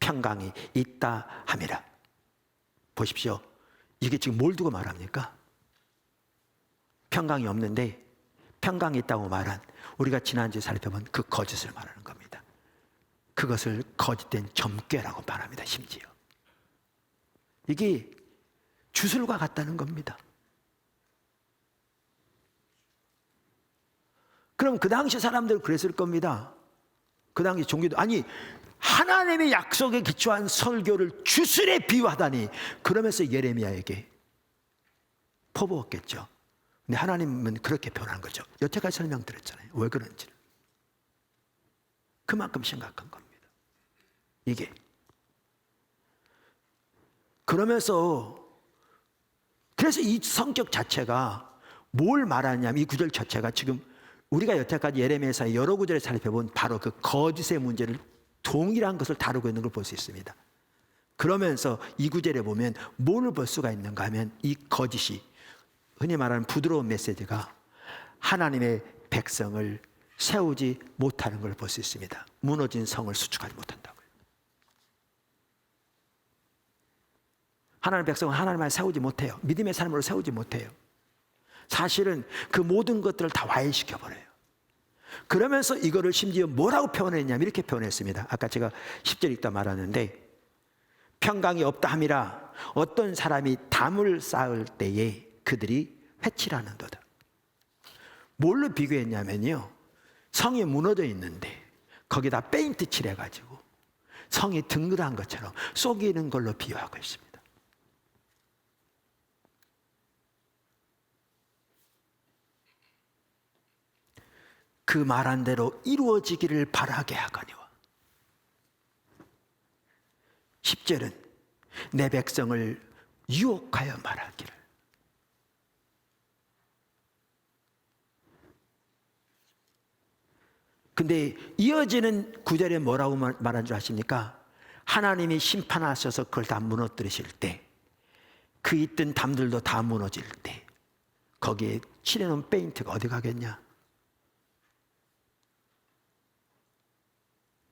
평강이 있다 함이라. 보십시오. 이게 지금 뭘 두고 말합니까? 평강이 없는데 평강이 있다고 말한, 우리가 지난주에 살펴본 그 거짓을 말하는 겁니다. 그것을 거짓된 점괘라고 말합니다. 심지어 이게 주술과 같다는 겁니다. 그럼 그 당시 사람들은 그랬을 겁니다. 그 당시 종교도 하나님의 약속에 기초한 설교를 주술에 비유하다니. 그러면서 예레미야에게 퍼부었겠죠. 근데 하나님은 그렇게 표현한 거죠. 여태까지 설명드렸잖아요. 왜 그런지. 그만큼 심각한 겁니다. 이게. 그러면서 그래서 이 성격 자체가 뭘 말하냐면 이 구절 자체가 지금 우리가 여태까지 예레미야서의 여러 구절에 살펴본 바로 그 거짓의 문제를 동일한 것을 다루고 있는 걸 볼 수 있습니다. 그러면서 이 구절에 보면 뭘 볼 수가 있는가 하면 이 거짓이 흔히 말하는 부드러운 메시지가 하나님의 백성을 세우지 못하는 걸 볼 수 있습니다. 무너진 성을 수축하지 못한다고요. 하나님의 백성은 하나님을 세우지 못해요. 믿음의 삶으로 세우지 못해요. 사실은 그 모든 것들을 다 와해시켜버려요. 그러면서 이거를 심지어 뭐라고 표현했냐면 이렇게 표현했습니다. 아까 제가 10절 읽다 말았는데 평강이 없다 함이라 어떤 사람이 담을 쌓을 때에 그들이 회칠하는도다. 뭘로 비교했냐면요, 성이 무너져 있는데 거기다 페인트 칠해가지고 성이 둥그런 것처럼 속이는 걸로 비유하고 있습니다. 그 말한 대로 이루어지기를 바라게 하거니와 10절은 내 백성을 유혹하여 말하기를. 근데 이어지는 9절에 뭐라고 말한 줄 아십니까? 하나님이 심판하셔서 그걸 다 무너뜨리실 때, 그 있던 담들도 다 무너질 때 거기에 칠해놓은 페인트가 어디 가겠냐?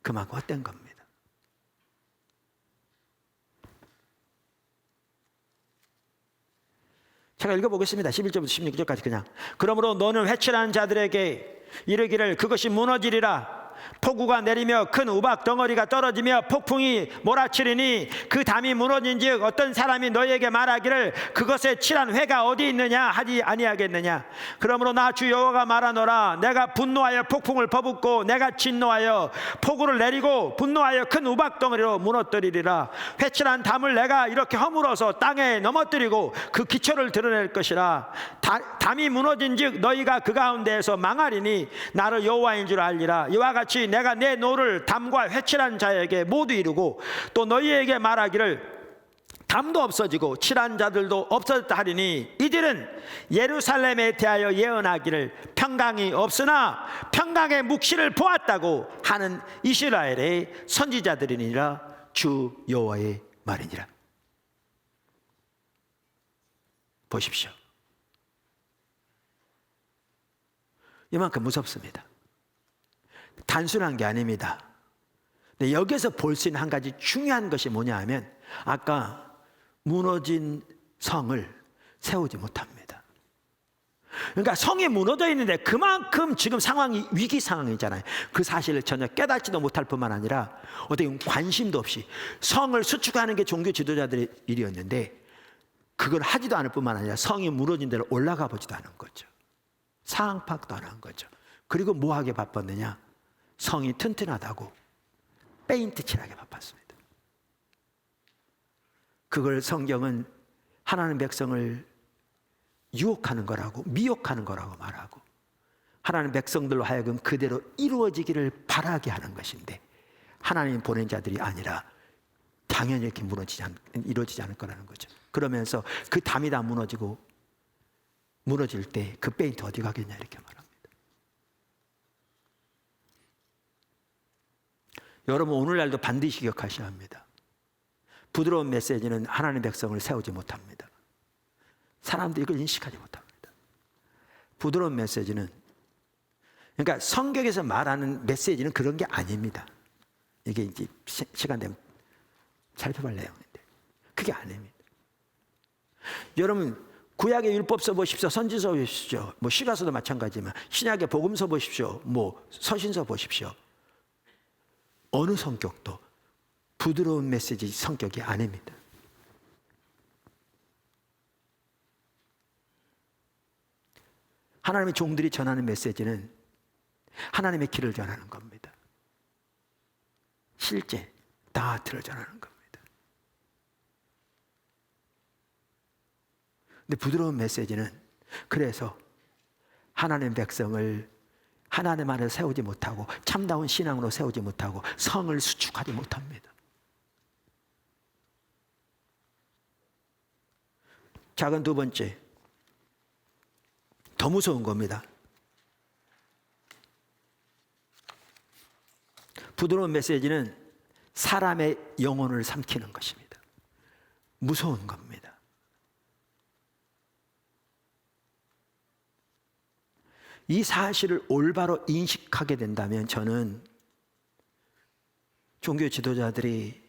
그만큼 헛된 겁니다. 제가 읽어보겠습니다. 11절부터 16절까지 그냥. 그러므로 너는 회칠한 자들에게 이르기를 그것이 무너지리라. 폭우가 내리며 큰 우박 덩어리가 떨어지며 폭풍이 몰아치리니 그 담이 무너진즉 어떤 사람이 너희에게 말하기를 그것에 칠한 회가 어디 있느냐 하지 아니하겠느냐. 그러므로 나 주 여호와가 말하노라. 내가 분노하여 폭풍을 퍼붓고 내가 진노하여 폭우를 내리고 분노하여 큰 우박 덩어리로 무너뜨리리라. 회칠한 담을 내가 이렇게 허물어서 땅에 넘어뜨리고 그 기초를 드러낼 것이라. 담이 무너진즉 너희가 그 가운데에서 망하리니 나를 여호와인 줄 알리라. 이와 같이 내가 내 노를 담과 회칠한 자에게 모두 이루고 또 너희에게 말하기를 담도 없어지고 칠한 자들도 없어졌다 하리니 이들은 예루살렘에 대하여 예언하기를 평강이 없으나 평강의 묵시를 보았다고 하는 이스라엘의 선지자들이니라. 주 여호와의 말이니라. 보십시오. 이만큼 무섭습니다. 단순한 게 아닙니다. 근데 여기서 볼 수 있는 한 가지 중요한 것이 뭐냐 하면 아까 무너진 성을 세우지 못합니다. 그러니까 성이 무너져 있는데 그만큼 지금 상황이 위기 상황이잖아요. 그 사실을 전혀 깨닫지도 못할 뿐만 아니라 어떻게 관심도 없이 성을 수축하는 게 종교 지도자들의 일이었는데 그걸 하지도 않을 뿐만 아니라 성이 무너진 데로 올라가 보지도 않은 거죠. 상황 파악도 안 한 거죠. 그리고 뭐 하게 바빴느냐? 성이 튼튼하다고 페인트 칠하게 바빴습니다. 그걸 성경은 하나님 백성을 유혹하는 거라고, 미혹하는 거라고 말하고 하나님 백성들로 하여금 그대로 이루어지기를 바라게 하는 것인데 하나님 보낸 자들이 아니라 당연히 이렇게 이루어지지 않을 거라는 거죠. 그러면서 그 담이 다 무너질 때 그 페인트 어디 가겠냐 이렇게 말합니다. 여러분 오늘날도 반드시 기억하셔야 합니다. 부드러운 메시지는 하나님 백성을 세우지 못합니다. 사람들이 이걸 인식하지 못합니다. 부드러운 메시지는, 그러니까 성경에서 말하는 메시지는 그런 게 아닙니다. 이게 이제 시간 되면 살펴볼 내용인데 그게 아닙니다. 여러분 구약의 율법서 보십시오. 선지서 보십시오. 뭐 시가서도 마찬가지지만 신약의 복음서 보십시오. 뭐 서신서 보십시오. 어느 성격도 부드러운 메시지 성격이 아닙니다. 하나님의 종들이 전하는 메시지는 하나님의 길을 전하는 겁니다. 실제 다트를 전하는 겁니다. 근데 부드러운 메시지는 그래서 하나님 백성을 하나님 안에 세우지 못하고 참다운 신앙으로 세우지 못하고 성을 수축하지 못합니다. 작은 두 번째, 더 무서운 겁니다. 부드러운 메시지는 사람의 영혼을 삼키는 것입니다. 무서운 겁니다. 이 사실을 올바로 인식하게 된다면 저는 종교 지도자들이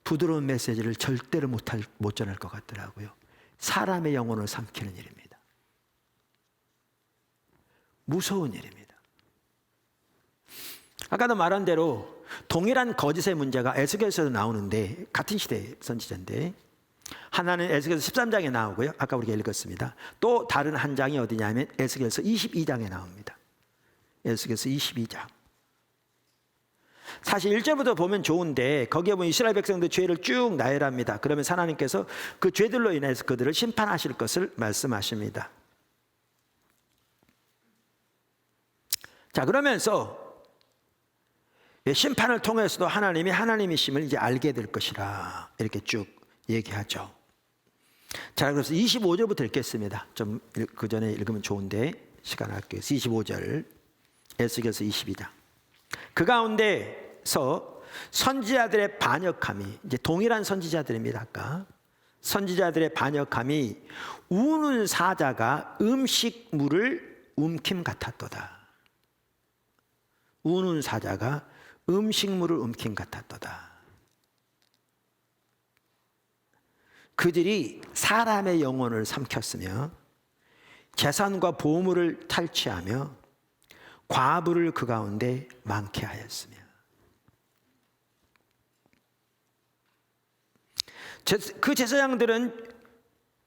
부드러운 메시지를 절대로 못 전할 것 같더라고요. 사람의 영혼을 삼키는 일입니다. 무서운 일입니다. 아까도 말한 대로 동일한 거짓의 문제가 에스겔서에도 나오는데 같은 시대의 선지자인데 하나는 에스겔서 13장에 나오고요. 아까 우리가 읽었습니다. 또 다른 한 장이 어디냐면 에스겔서 22장에 나옵니다. 에스겔서 22장. 사실 1절부터 보면 좋은데 거기에 보면 이스라엘 백성들 죄를 쭉 나열합니다. 그러면 하나님께서 그 죄들로 인해서 그들을 심판하실 것을 말씀하십니다. 자, 그러면서 심판을 통해서도 하나님이 하나님이심을 이제 알게 될 것이라 이렇게 쭉 얘기하죠. 자, 그래서 25절부터 읽겠습니다. 좀 그 전에 읽으면 좋은데 시간 할게요. 25절 에스겔서 22장. 그 가운데서 선지자들의 반역함이, 이제 동일한 선지자들입니다. 아까 선지자들의 반역함이 우는 사자가 음식물을 움킴 같았도다. 우는 사자가 음식물을 움킴 같았도다. 그들이 사람의 영혼을 삼켰으며 재산과 보물을 탈취하며 과부를 그 가운데 많게 하였으며. 그 제사장들은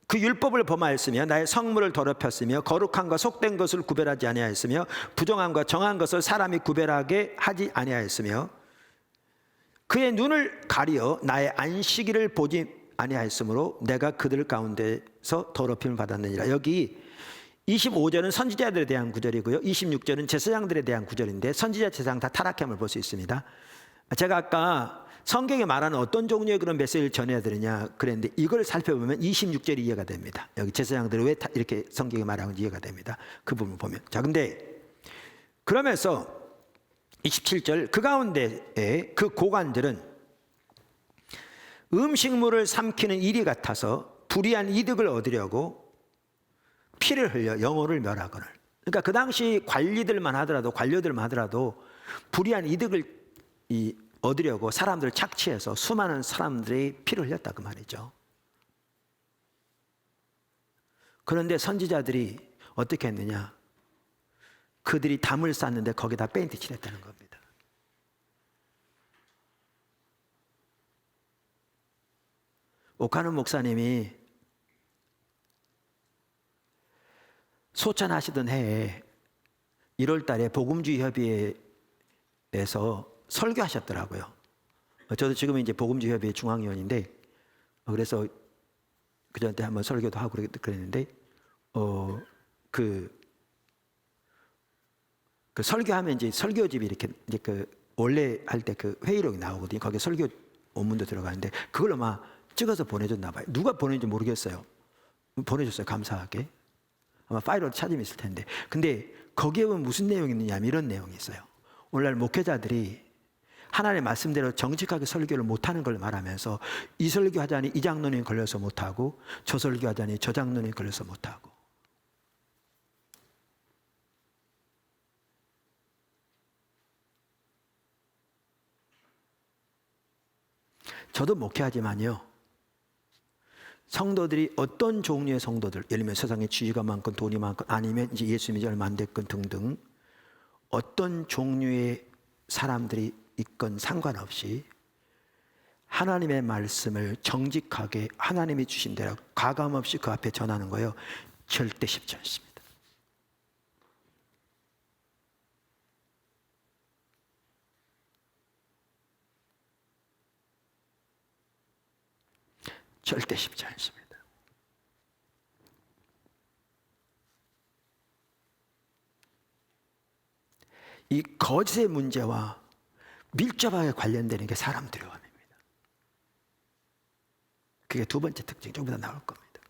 그 율법을 범하였으며 나의 성물을 더럽혔으며 거룩함과 속된 것을 구별하지 아니하였으며 부정함과 정한 것을 사람이 구별하게 하지 아니하였으며 그의 눈을 가리어 나의 안식일을 보지 아니하였으므로 내가 그들 가운데서 더럽힘을 받았느니라. 여기 25절은 선지자들에 대한 구절이고요, 26절은 제사장들에 대한 구절인데 선지자 제사장 다 타락함을 볼 수 있습니다. 제가 아까 성경에 말하는 어떤 종류의 그런 메시지를 전해야 되느냐 그랬는데 이걸 살펴보면 26절이 이해가 됩니다. 여기 제사장들이 왜 이렇게 성경에 말하는지 이해가 됩니다. 그 부분 보면. 자, 근데 그러면서 27절 그 가운데에 그 고관들은 음식물을 삼키는 일이 같아서 불의한 이득을 얻으려고 피를 흘려 영혼을 멸하거늘. 그러니까 그 당시 관료들만 하더라도 불의한 이득을 얻으려고 사람들을 착취해서 수많은 사람들의 피를 흘렸다 그 말이죠. 그런데 선지자들이 어떻게 했느냐? 그들이 담을 쌌는데 거기다 페인트 칠했다는 겁니다. 오카노 목사님이 소천하시던 해에 1월 달에 복음주의 협의회에서 설교하셨더라고요. 저도 지금 이제 복음주의 협의회 중앙위원인데 그래서 그전에 한번 설교도 하고 그랬는데 그 설교하면 이제 설교집이 이렇게 이제 그 원래 할 때 그 회의록이 나오거든요. 거기에 설교 원문도 들어가는데 그걸 아마 찍어서 보내줬나 봐요. 누가 보낸지 모르겠어요. 보내줬어요. 감사하게. 아마 파일로 찾으면 있을 텐데. 근데 거기에 보면 무슨 내용이 있느냐 이런 내용이 있어요. 오늘날 목회자들이 하나님의 말씀대로 정직하게 설교를 못하는 걸 말하면서 이 설교하자니 이 장로님 걸려서 못하고 저 설교하자니 저 장로님 걸려서 못하고. 저도 목회하지만요, 성도들이 어떤 종류의 성도들, 예를 들면 세상에 지위가 많건 돈이 많건 아니면 이제 예수 믿지 얼마 안 됐건 등등 어떤 종류의 사람들이 있건 상관없이 하나님의 말씀을 정직하게 하나님이 주신 대로 가감 없이 그 앞에 전하는 거예요. 절대 쉽지 않습니다. 절대 쉽지 않습니다. 이 거짓의 문제와 밀접하게 관련되는 게 사람 두려움입니다. 그게 두 번째 특징, 좀 이따 나올 겁니다.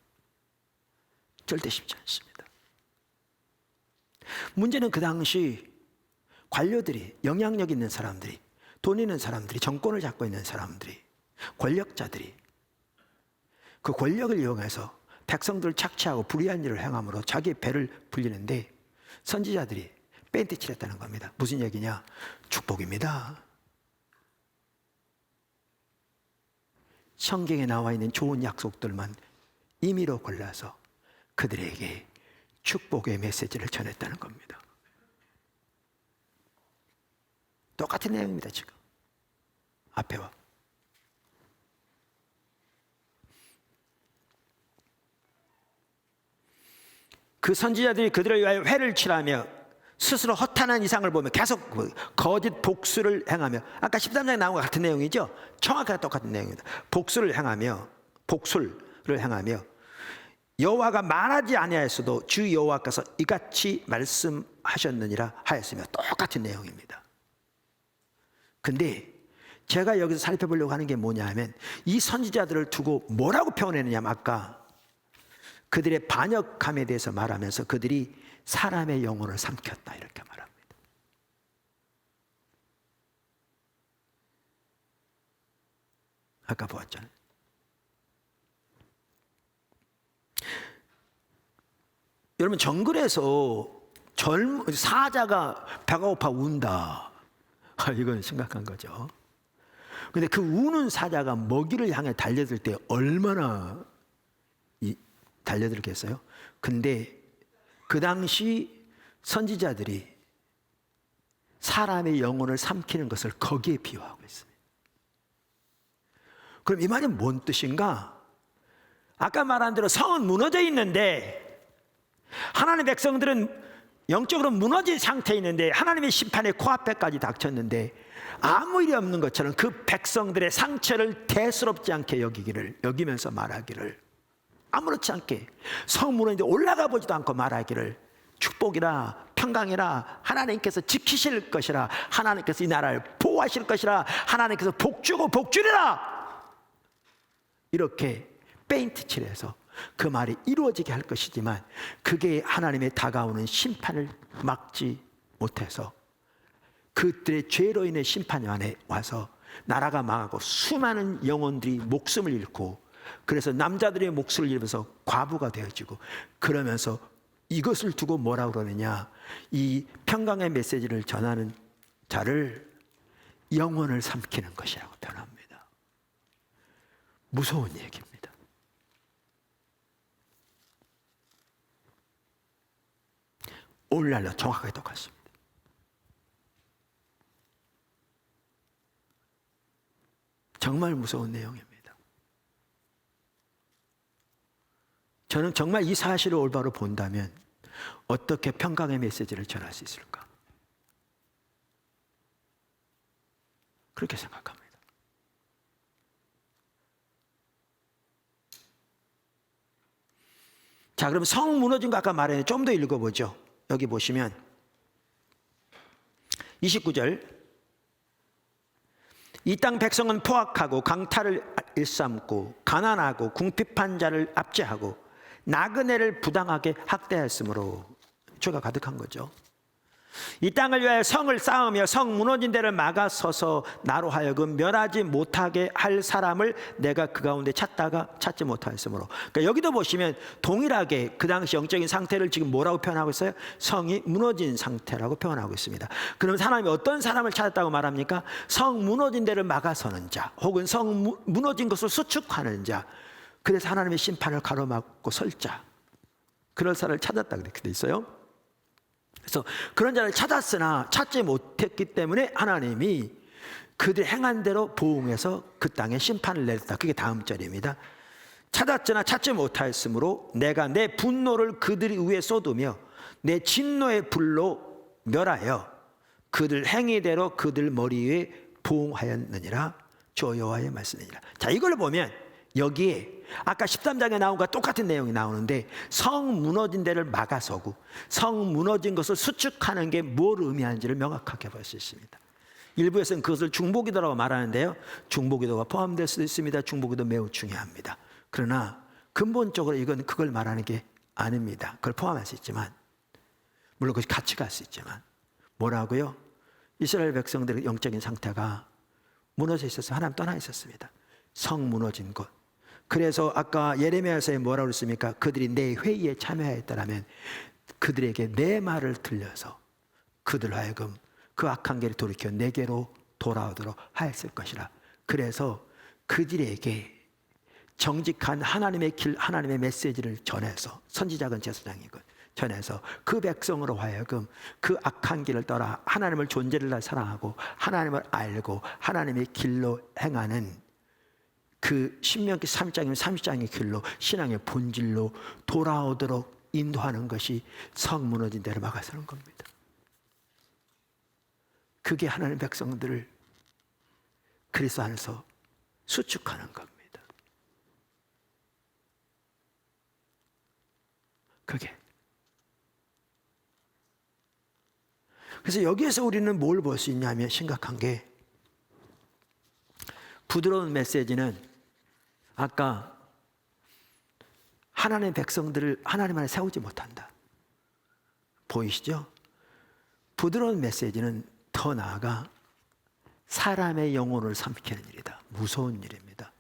절대 쉽지 않습니다. 문제는 그 당시 관료들이, 영향력 있는 사람들이, 돈 있는 사람들이, 정권을 잡고 있는 사람들이, 권력자들이 그 권력을 이용해서 백성들을 착취하고 불의한 일을 행함으로 자기의 배를 불리는데 선지자들이 페인트 칠했다는 겁니다. 무슨 얘기냐? 축복입니다. 성경에 나와 있는 좋은 약속들만 임의로 골라서 그들에게 축복의 메시지를 전했다는 겁니다. 똑같은 내용입니다. 지금 앞에와. 그 선지자들이 그들을 위하여 회를 칠하며 스스로 허탄한 이상을 보며 계속 거짓 복수를 행하며, 아까 13장에 나온 것 같은 내용이죠. 정확하게 똑같은 내용입니다. 복수를 행하며 여호와가 말하지 아니하였어도 주 여호와께서 이같이 말씀하셨느니라 하였으며, 똑같은 내용입니다. 근데 제가 여기서 살펴보려고 하는 게 뭐냐 하면 이 선지자들을 두고 뭐라고 표현했느냐면 아까 그들의 반역함에 대해서 말하면서 그들이 사람의 영혼을 삼켰다 이렇게 말합니다. 아까 보았잖아요. 여러분 정글에서 사자가 배가 고파 운다. 이건 심각한 거죠. 근데 그 우는 사자가 먹이를 향해 달려들 때 얼마나 달려들겠어요? 근데 그 당시 선지자들이 사람의 영혼을 삼키는 것을 거기에 비유하고 있습니다. 그럼 이 말이 뭔 뜻인가? 아까 말한 대로 성은 무너져 있는데 하나님의 백성들은 영적으로 무너진 상태에 있는데 하나님의 심판의 코앞에까지 닥쳤는데 아무 일이 없는 것처럼 그 백성들의 상처를 대수롭지 않게 여기면서 말하기를, 아무렇지 않게 성 무너지는데 올라가 보지도 않고 말하기를 축복이라 평강이라 하나님께서 지키실 것이라 하나님께서 이 나라를 보호하실 것이라 하나님께서 복주고 복주리라 이렇게 페인트 칠해서 그 말이 이루어지게 할 것이지만 그게 하나님의 다가오는 심판을 막지 못해서 그들의 죄로 인해 심판이 안에 와서 나라가 망하고 수많은 영혼들이 목숨을 잃고 그래서 남자들의 목숨을 잃어서 과부가 되어지고 그러면서 이것을 두고 뭐라고 그러느냐, 이 평강의 메시지를 전하는 자를 영혼을 삼키는 것이라고 표현합니다. 무서운 얘기입니다. 오늘날로 정확하게 똑같습니다. 정말 무서운 내용입니다. 저는 정말 이 사실을 올바로 본다면 어떻게 평강의 메시지를 전할 수 있을까? 그렇게 생각합니다. 자, 그럼 성 무너진 거 아까 말했는데 좀 더 읽어보죠. 여기 보시면 29절, 이 땅 백성은 포악하고 강탈을 일삼고 가난하고 궁핍한 자를 압제하고 나그네를 부당하게 학대했으므로 죄가 가득한 거죠. 이 땅을 위하여 성을 쌓으며 성 무너진 데를 막아서서 나로 하여금 멸하지 못하게 할 사람을 내가 그 가운데 찾다가 찾지 못하였으므로. 그러니까 여기도 보시면 동일하게 그 당시 영적인 상태를 지금 뭐라고 표현하고 있어요? 성이 무너진 상태라고 표현하고 있습니다. 그럼 하나님이 어떤 사람을 찾았다고 말합니까? 성 무너진 데를 막아서는 자, 혹은 성 무너진 것을 수축하는 자, 그래서 하나님의 심판을 가로막고 설 자, 그런 사람을 찾았다 그렇게 돼 있어요. 그래서 그런 자를 찾았으나 찾지 못했기 때문에 하나님이 그들 행한 대로 보응해서 그 땅에 심판을 내렸다. 그게 다음 절입니다. 찾았으나 찾지 못하였으므로 내가 내 분노를 그들 위에 쏟으며 내 진노의 불로 멸하여 그들 행위대로 그들 머리 위에 보응하였느니라. 주 여호와의 말씀이니라. 자, 이걸 보면 여기에 아까 13장에 나온 것과 똑같은 내용이 나오는데 성 무너진 데를 막아서고 성 무너진 것을 수축하는 게 뭘 의미하는지를 명확하게 볼 수 있습니다. 일부에서는 그것을 중보기도라고 말하는데요, 중보기도가 포함될 수도 있습니다. 중보기도 매우 중요합니다. 그러나 근본적으로 이건 그걸 말하는 게 아닙니다. 그걸 포함할 수 있지만, 물론 그것이 같이 갈 수 있지만, 뭐라고요? 이스라엘 백성들의 영적인 상태가 무너져 있어서 하나님 떠나 있었습니다. 성 무너진 곳. 그래서 아까 예레미야서에 뭐라고 했습니까? 그들이 내 회의에 참여하였다라면 그들에게 내 말을 들려서 그들 하여금 그 악한 길을 돌이켜 내게로 돌아오도록 하였을 것이라. 그래서 그들에게 정직한 하나님의 길, 하나님의 메시지를 전해서, 선지자건 제사장이건 전해서 그 백성으로 하여금 그 악한 길을 떠나 하나님을 존재를 사랑하고 하나님을 알고 하나님의 길로 행하는 그 신명기 3장이면 30장의 길로 신앙의 본질로 돌아오도록 인도하는 것이 성 무너진 데를 막아서는 겁니다. 그게 하나님의 백성들을 그리스도 안에서 수축하는 겁니다. 그게. 그래서 여기에서 우리는 뭘 볼 수 있냐면 심각한 게 부드러운 메시지는 아까 하나님의 백성들을 하나님 안에 세우지 못한다. 보이시죠? 부드러운 메시지는 더 나아가 사람의 영혼을 삼키는 일이다. 무서운 일입니다.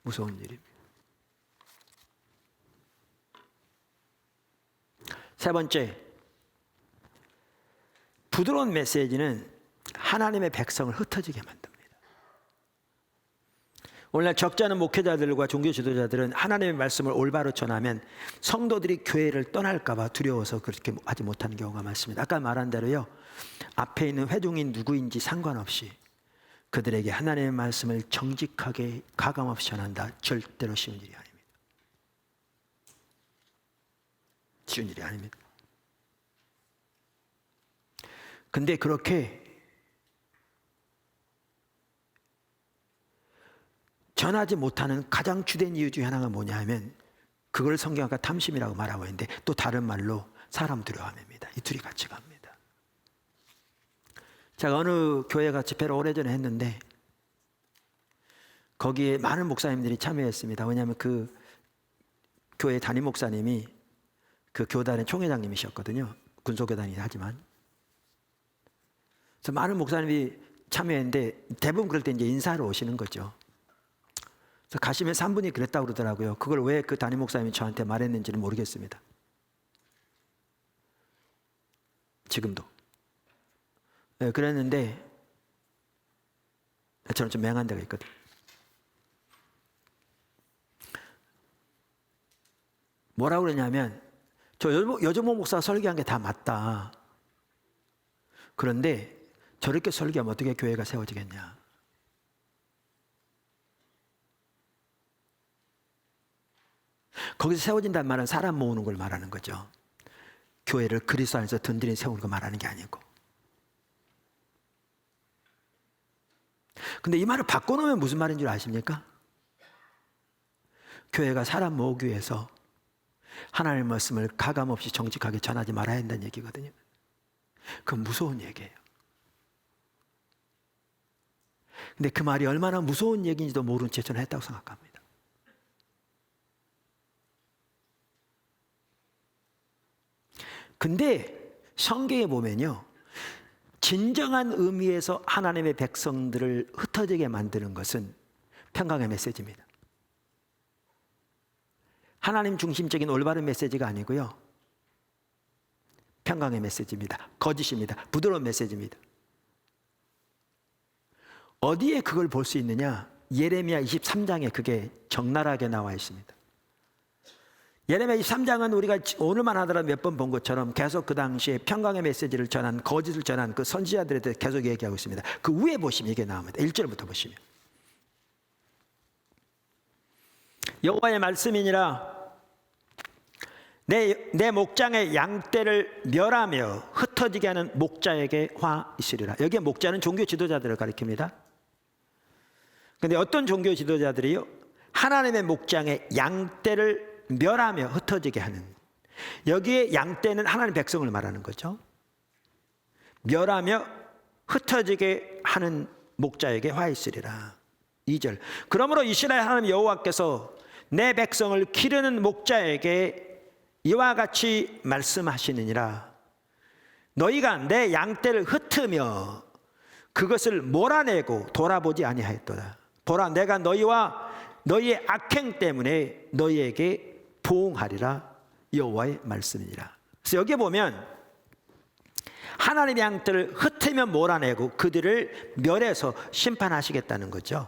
무서운 일입니다. 세 번째, 부드러운 메시지는 하나님의 백성을 흩어지게 만듭니다. 오늘날 적잖은 목회자들과 종교 지도자들은 하나님의 말씀을 올바로 전하면 성도들이 교회를 떠날까 봐 두려워서 그렇게 하지 못하는 경우가 많습니다. 아까 말한 대로요, 앞에 있는 회중이 누구인지 상관없이 그들에게 하나님의 말씀을 정직하게 가감없이 전한다. 절대로 쉬운 일이 아닙니다. 쉬운 일이 아닙니다. 근데 그렇게 전하지 못하는 가장 주된 이유 중에 하나가 뭐냐 하면 그걸 성경학가 탐심이라고 말하고 있는데 또 다른 말로 사람 두려움입니다. 이 둘이 같이 갑니다. 제가 어느 교회 같이 집회를 오래전에 했는데 거기에 많은 목사님들이 참여했습니다. 왜냐하면 그 교회 담임 목사님이 그 교단의 총회장님이셨거든요. 군소교단이긴 하지만. 그래서 많은 목사님이 참여했는데 대부분 그럴 때 이제 인사하러 오시는 거죠. 그래서 가시면서 한 분이 그랬다고 그러더라고요. 그걸 왜 그 담임 목사님이 저한테 말했는지는 모르겠습니다. 지금도. 네, 그랬는데 저는 좀 맹한 데가 있거든. 뭐라고 그러냐면 저 여조모 목사 설교한 게 다 맞다. 그런데 저렇게 설교하면 어떻게 교회가 세워지겠냐. 거기서 세워진다는 말은 사람 모으는 걸 말하는 거죠. 교회를 그리스도 안에서 든든히 세우는 거 말하는 게 아니고. 근데 이 말을 바꿔놓으면 무슨 말인 줄 아십니까? 교회가 사람 모으기 위해서 하나님의 말씀을 가감없이 정직하게 전하지 말아야 한다는 얘기거든요. 그건 무서운 얘기예요. 근데 그 말이 얼마나 무서운 얘기인지도 모른 채 저는 했다고 생각합니다. 근데 성경에 보면요, 진정한 의미에서 하나님의 백성들을 흩어지게 만드는 것은 평강의 메시지입니다. 하나님 중심적인 올바른 메시지가 아니고요, 평강의 메시지입니다. 거짓입니다. 부드러운 메시지입니다. 어디에 그걸 볼 수 있느냐? 예레미야 23장에 그게 적나라하게 나와 있습니다. 예레미야 23장은 우리가 오늘만 하더라도 몇 번 본 것처럼 계속 그 당시에 평강의 메시지를 전한, 거짓을 전한 그 선지자들에 대해 계속 얘기하고 있습니다. 그 위에 보시면 이게 나옵니다. 1절부터 보시면 여호와의 말씀이니라 내 목장의 양떼를 멸하며 흩어지게 하는 목자에게 화 있으리라. 여기에 목자는 종교 지도자들을 가리킵니다. 그런데 어떤 종교 지도자들이요? 하나님의 목장의 양떼를 멸하며 흩어지게 하는, 여기에 양떼는 하나님의 백성을 말하는 거죠. 멸하며 흩어지게 하는 목자에게 화 있으리라. 2절 그러므로 이스라엘 하나님 여호와께서 내 백성을 기르는 목자에게 이와 같이 말씀하시느니라. 너희가 내 양떼를 흩으며 그것을 몰아내고 돌아보지 아니하였도다. 보라, 내가 너희와 너희의 악행 때문에 너희에게 보응하리라. 여호와의 말씀이니라. 그래서 여기에 보면 하나님의 양떼를 흩으며 몰아내고 그들을 멸해서 심판하시겠다는 거죠.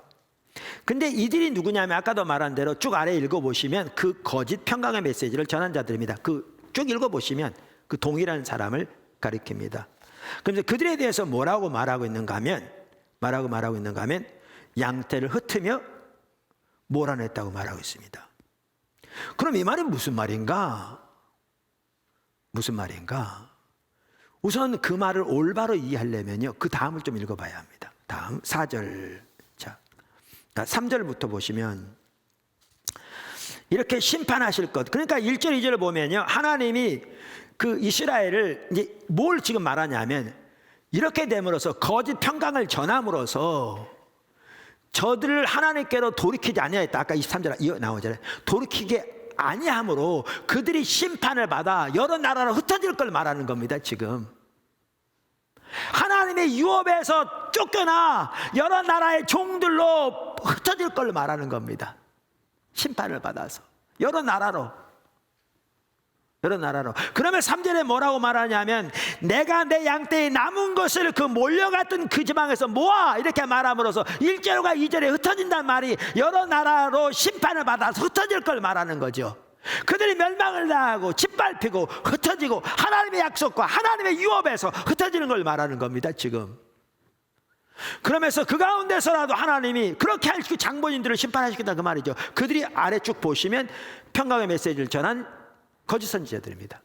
근데 이들이 누구냐면 아까도 말한 대로 쭉 아래 읽어보시면 그 거짓 평강의 메시지를 전한 자들입니다. 그 쭉 읽어보시면 그 동일한 사람을 가리킵니다. 그런데 그들에 대해서 뭐라고 말하고 있는가 하면 양떼를 흩으며 몰아냈다고 말하고 있습니다. 그럼 이 말은 무슨 말인가? 우선 그 말을 올바로 이해하려면요, 그 다음을 좀 읽어봐야 합니다. 다음 4절. 자, 3절부터 보시면 이렇게 심판하실 것. 그러니까 1절, 2절을 보면요, 하나님이 그 이스라엘을 이제 뭘 지금 말하냐면 이렇게 됨으로써 거짓 평강을 전함으로써 저들을 하나님께로 돌이키지 아니하였다. 아까 23절 나오잖아요. 돌이키게 아니함으로 그들이 심판을 받아 여러 나라로 흩어질 걸 말하는 겁니다. 지금 하나님의 유업에서 쫓겨나 여러 나라의 종들로 흩어질 걸 말하는 겁니다. 심판을 받아서 여러 나라로. 그러면 3절에 뭐라고 말하냐면 내가 내 양떼에 남은 것을 그 몰려갔던 그 지방에서 모아 이렇게 말함으로써 1절과 2절에 흩어진단 말이 여러 나라로 심판을 받아서 흩어질 걸 말하는 거죠. 그들이 멸망을 당하고 짓밟히고 흩어지고 하나님의 약속과 하나님의 유업에서 흩어지는 걸 말하는 겁니다. 지금 그러면서 그 가운데서라도 하나님이 그렇게 할 그 장본인들을 심판하시겠다 그 말이죠. 그들이 아래 쭉 보시면 평강의 메시지를 전한 거짓 선지자들입니다.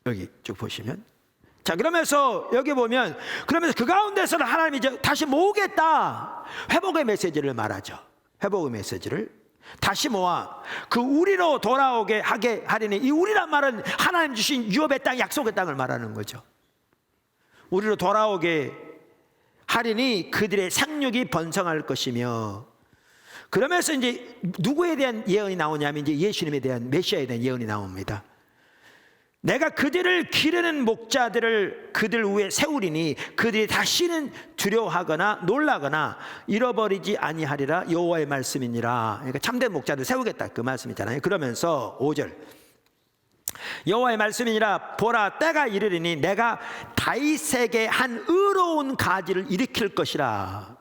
여기 쭉 보시면 자 그러면서 여기 보면 그러면서 그 가운데서는 하나님이 이제 다시 모으겠다 회복의 메시지를 말하죠. 회복의 메시지를 다시 모아 그 우리로 돌아오게 하게 하리니 이 우리란 말은 하나님 주신 유업의 땅 약속의 땅을 말하는 거죠. 우리로 돌아오게 하리니 그들의 상륙이 번성할 것이며 그러면서 이제 누구에 대한 예언이 나오냐면 이제 예수님에 대한 메시아에 대한 예언이 나옵니다. 내가 그들을 기르는 목자들을 그들 위에 세우리니 그들이 다시는 두려워하거나 놀라거나 잃어버리지 아니하리라 여호와의 말씀이니라. 그러니까 참된 목자들 세우겠다 그 말씀이잖아요. 그러면서 5절 여호와의 말씀이니라 보라 때가 이르리니 내가 다윗에게 한 의로운 가지를 일으킬 것이라.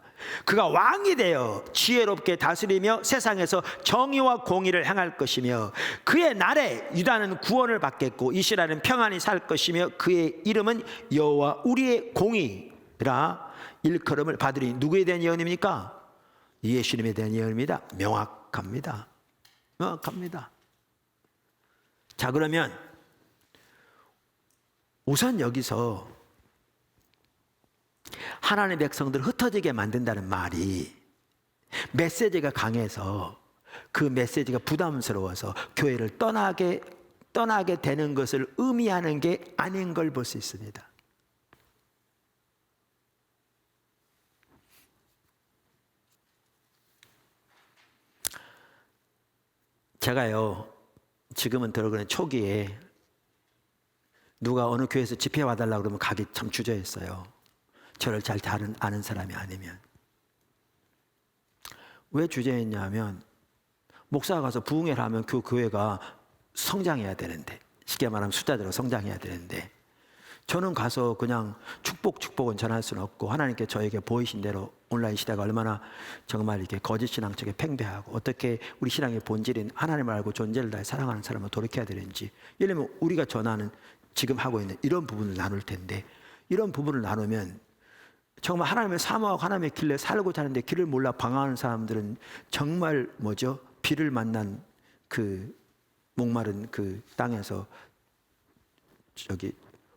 그가 왕이 되어 지혜롭게 다스리며 세상에서 정의와 공의를 행할 것이며 그의 날에 유다는 구원을 받겠고 이스라엘은 평안히 살 것이며 그의 이름은 여호와 우리의 공의라 일컬음을 받으리. 누구에 대한 예언입니까? 예수님에 대한 예언입니다. 명확합니다. 자 그러면 우선 여기서 하나님의 백성들을 흩어지게 만든다는 말이 메시지가 강해서 그 메시지가 부담스러워서 교회를 떠나게 되는 것을 의미하는 게 아닌 걸 볼 수 있습니다. 제가요 지금은 들어가는 초기에 누가 어느 교회에서 집회 와달라고 그러면 가기 참 주저했어요. 저를 잘 아는 사람이 아니면. 왜 주저했냐면 목사가 가서 부흥회를 하면 그 교회가 성장해야 되는데 쉽게 말하면 숫자대로 성장해야 되는데 저는 가서 그냥 축복은 전할 수는 없고 하나님께 저에게 보이신 대로 온라인 시대가 얼마나 정말 이렇게 거짓 신앙 쪽에 팽배하고 어떻게 우리 신앙의 본질인 하나님을 알고 존재를 다해 사랑하는 사람을 돌이켜야 되는지 예를 들면 우리가 전하는 지금 하고 있는 이런 부분을 나눌 텐데 이런 부분을 나누면 정말 하나님을 사모하고 하나님의 길에 살고자 하는데 길을 몰라 방황하는 사람들은 정말 비를 만난 그 목마른 그 땅에서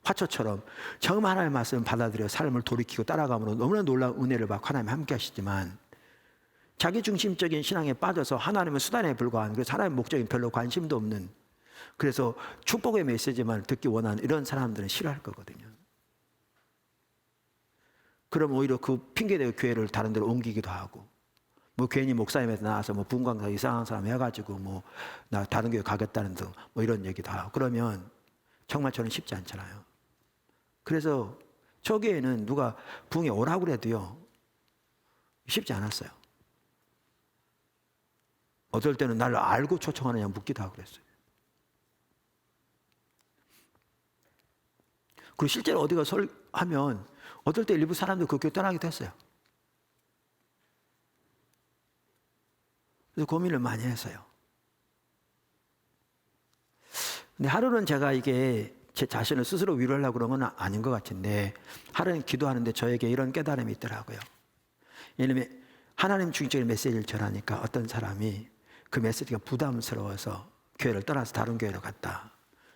화초처럼 정말 하나님의 말씀을 받아들여 삶을 돌이키고 따라가므로 너무나 놀라운 은혜를 받고 하나님 함께 하시지만 자기중심적인 신앙에 빠져서 하나님은 수단에 불과한 그래서 하나님의 목적에 별로 관심도 없는 그래서 축복의 메시지만 듣기 원하는 이런 사람들은 싫어할 거거든요. 그럼 오히려 그 핑계대고 교회를 다른 데로 옮기기도 하고 괜히 목사님에서 나와서 분광사 이상한 사람 해가지고 나 다른 교회 가겠다는 등 이런 얘기도 하고 그러면 정말 저는 쉽지 않잖아요. 그래서 저 교회는 누가 부흥에 오라고 그래도요 쉽지 않았어요. 어떨 때는 나를 알고 초청하느냐 묻기도 하고 그랬어요. 그리고 실제로 어디가 하면 어떨 때 일부 사람들 그 교회 떠나기도 했어요. 그래서 고민을 많이 했어요. 근데 하루는 제가 이게 제 자신을 스스로 위로하려고 그런 건 아닌 것 같은데 하루는 기도하는데 저에게 이런 깨달음이 있더라고요. 왜냐하면 하나님 중심적인 메시지를 전하니까 어떤 사람이 그 메시지가 부담스러워서 교회를 떠나서 다른 교회로 갔다.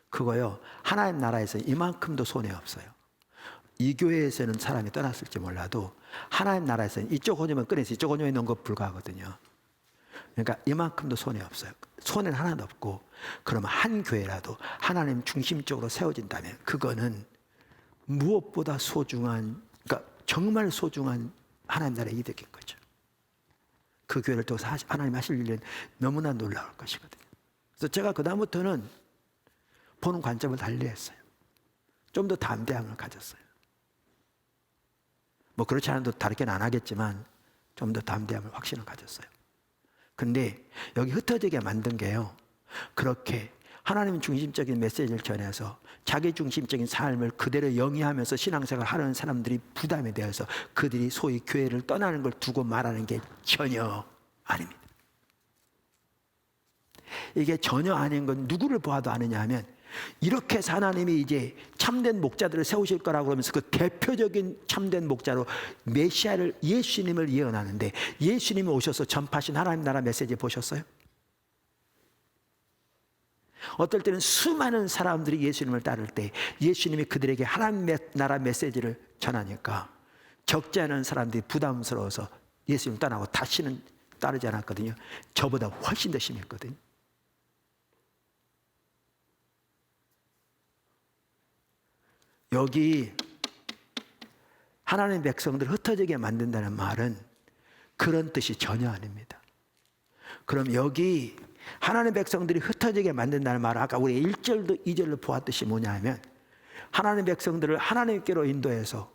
그거요 하나님 나라에서는 이만큼도 손해 없어요. 이 교회에서는 사람이 떠났을지 몰라도 하나님 나라에서는 이쪽 혼이면 끊어서 이쪽 혼이 있는 것 불가하거든요. 그러니까 이만큼도 손해 없어요. 손해는 하나도 없고 그러면 한 교회라도 하나님 중심적으로 세워진다면 그거는 무엇보다 소중한 그러니까 정말 소중한 하나님 나라의 이득인 거죠. 그 교회를 통해서 하나님 하실 일은 너무나 놀라울 것이거든요. 그래서 제가 그다음부터는 보는 관점을 달리했어요. 좀 더 담대함을 가졌어요. 뭐 그렇지 않아도 다르게는 안 하겠지만 좀 더 담대함을 확신을 가졌어요. 근데 여기 흩어지게 만든 게요, 그렇게 하나님 중심적인 메시지를 전해서 자기 중심적인 삶을 그대로 영위하면서 신앙생활을 하는 사람들이 부담이 되어서 그들이 소위 교회를 떠나는 걸 두고 말하는 게 전혀 아닙니다. 이게 전혀 아닌 건 누구를 보아도 아느냐 하면, 이렇게 해서 하나님이 이제 참된 목자들을 세우실 거라고 그러면서 그 대표적인 참된 목자로 메시아를, 예수님을 예언하는데, 예수님이 오셔서 전파하신 하나님 나라 메시지 보셨어요? 어떨 때는 수많은 사람들이 예수님을 따를 때 예수님이 그들에게 하나님 나라 메시지를 전하니까 적지 않은 사람들이 부담스러워서 예수님 떠나고 다시는 따르지 않았거든요. 저보다 훨씬 더 심했거든요. 여기 하나님의 백성들을 흩어지게 만든다는 말은 그런 뜻이 전혀 아닙니다. 그럼 여기 하나님의 백성들이 흩어지게 만든다는 말은 아까 우리 1절도 2절로 보았듯이 뭐냐 하면, 하나님의 백성들을 하나님께로 인도해서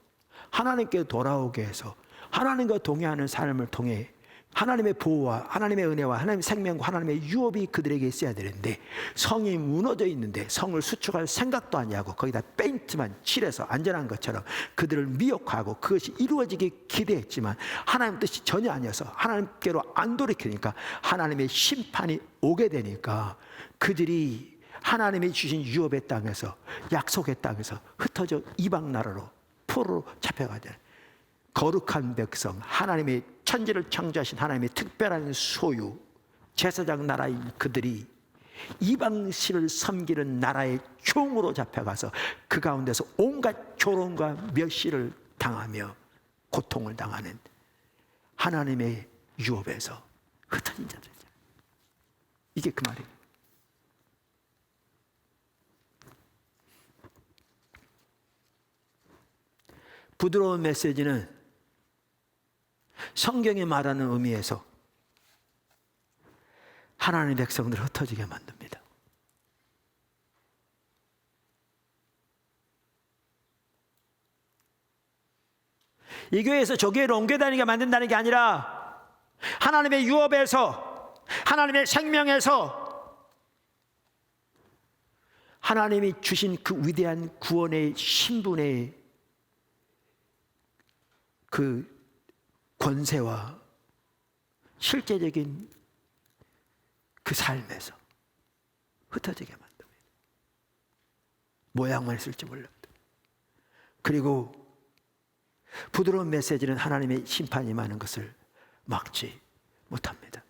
하나님께 돌아오게 해서 하나님과 동행하는 삶을 통해 하나님의 보호와 하나님의 은혜와 하나님의 생명과 하나님의 유업이 그들에게 있어야 되는데, 성이 무너져 있는데 성을 수축할 생각도 아니하고 거기다 페인트만 칠해서 안전한 것처럼 그들을 미혹하고 그것이 이루어지기 기대했지만 하나님 뜻이 전혀 아니어서 하나님께로 안 돌이키니까 하나님의 심판이 오게 되니까 그들이 하나님이 주신 유업의 땅에서, 약속의 땅에서 흩어져 이방 나라로 포로로 잡혀가잖아요. 거룩한 백성, 하나님의 천지를 창조하신 하나님의 특별한 소유, 제사장 나라인 그들이 이방신을 섬기는 나라의 종으로 잡혀가서 그 가운데서 온갖 조롱과 멸시를 당하며 고통을 당하는 하나님의 유업에서 흩어진 자들이죠. 이게 그 말이에요. 부드러운 메시지는 성경이 말하는 의미에서 하나님의 백성들을 흩어지게 만듭니다. 이 교회에서 저 교회로 옮겨 다니게 만든다는 게 아니라 하나님의 유업에서, 하나님의 생명에서 하나님이 주신 그 위대한 구원의 신분의 그 권세와 실제적인 그 삶에서 흩어지게 만듭니다. 모양만 있을지 몰라도. 그리고 부드러운 메시지는 하나님의 심판이 많은 것을 막지 못합니다.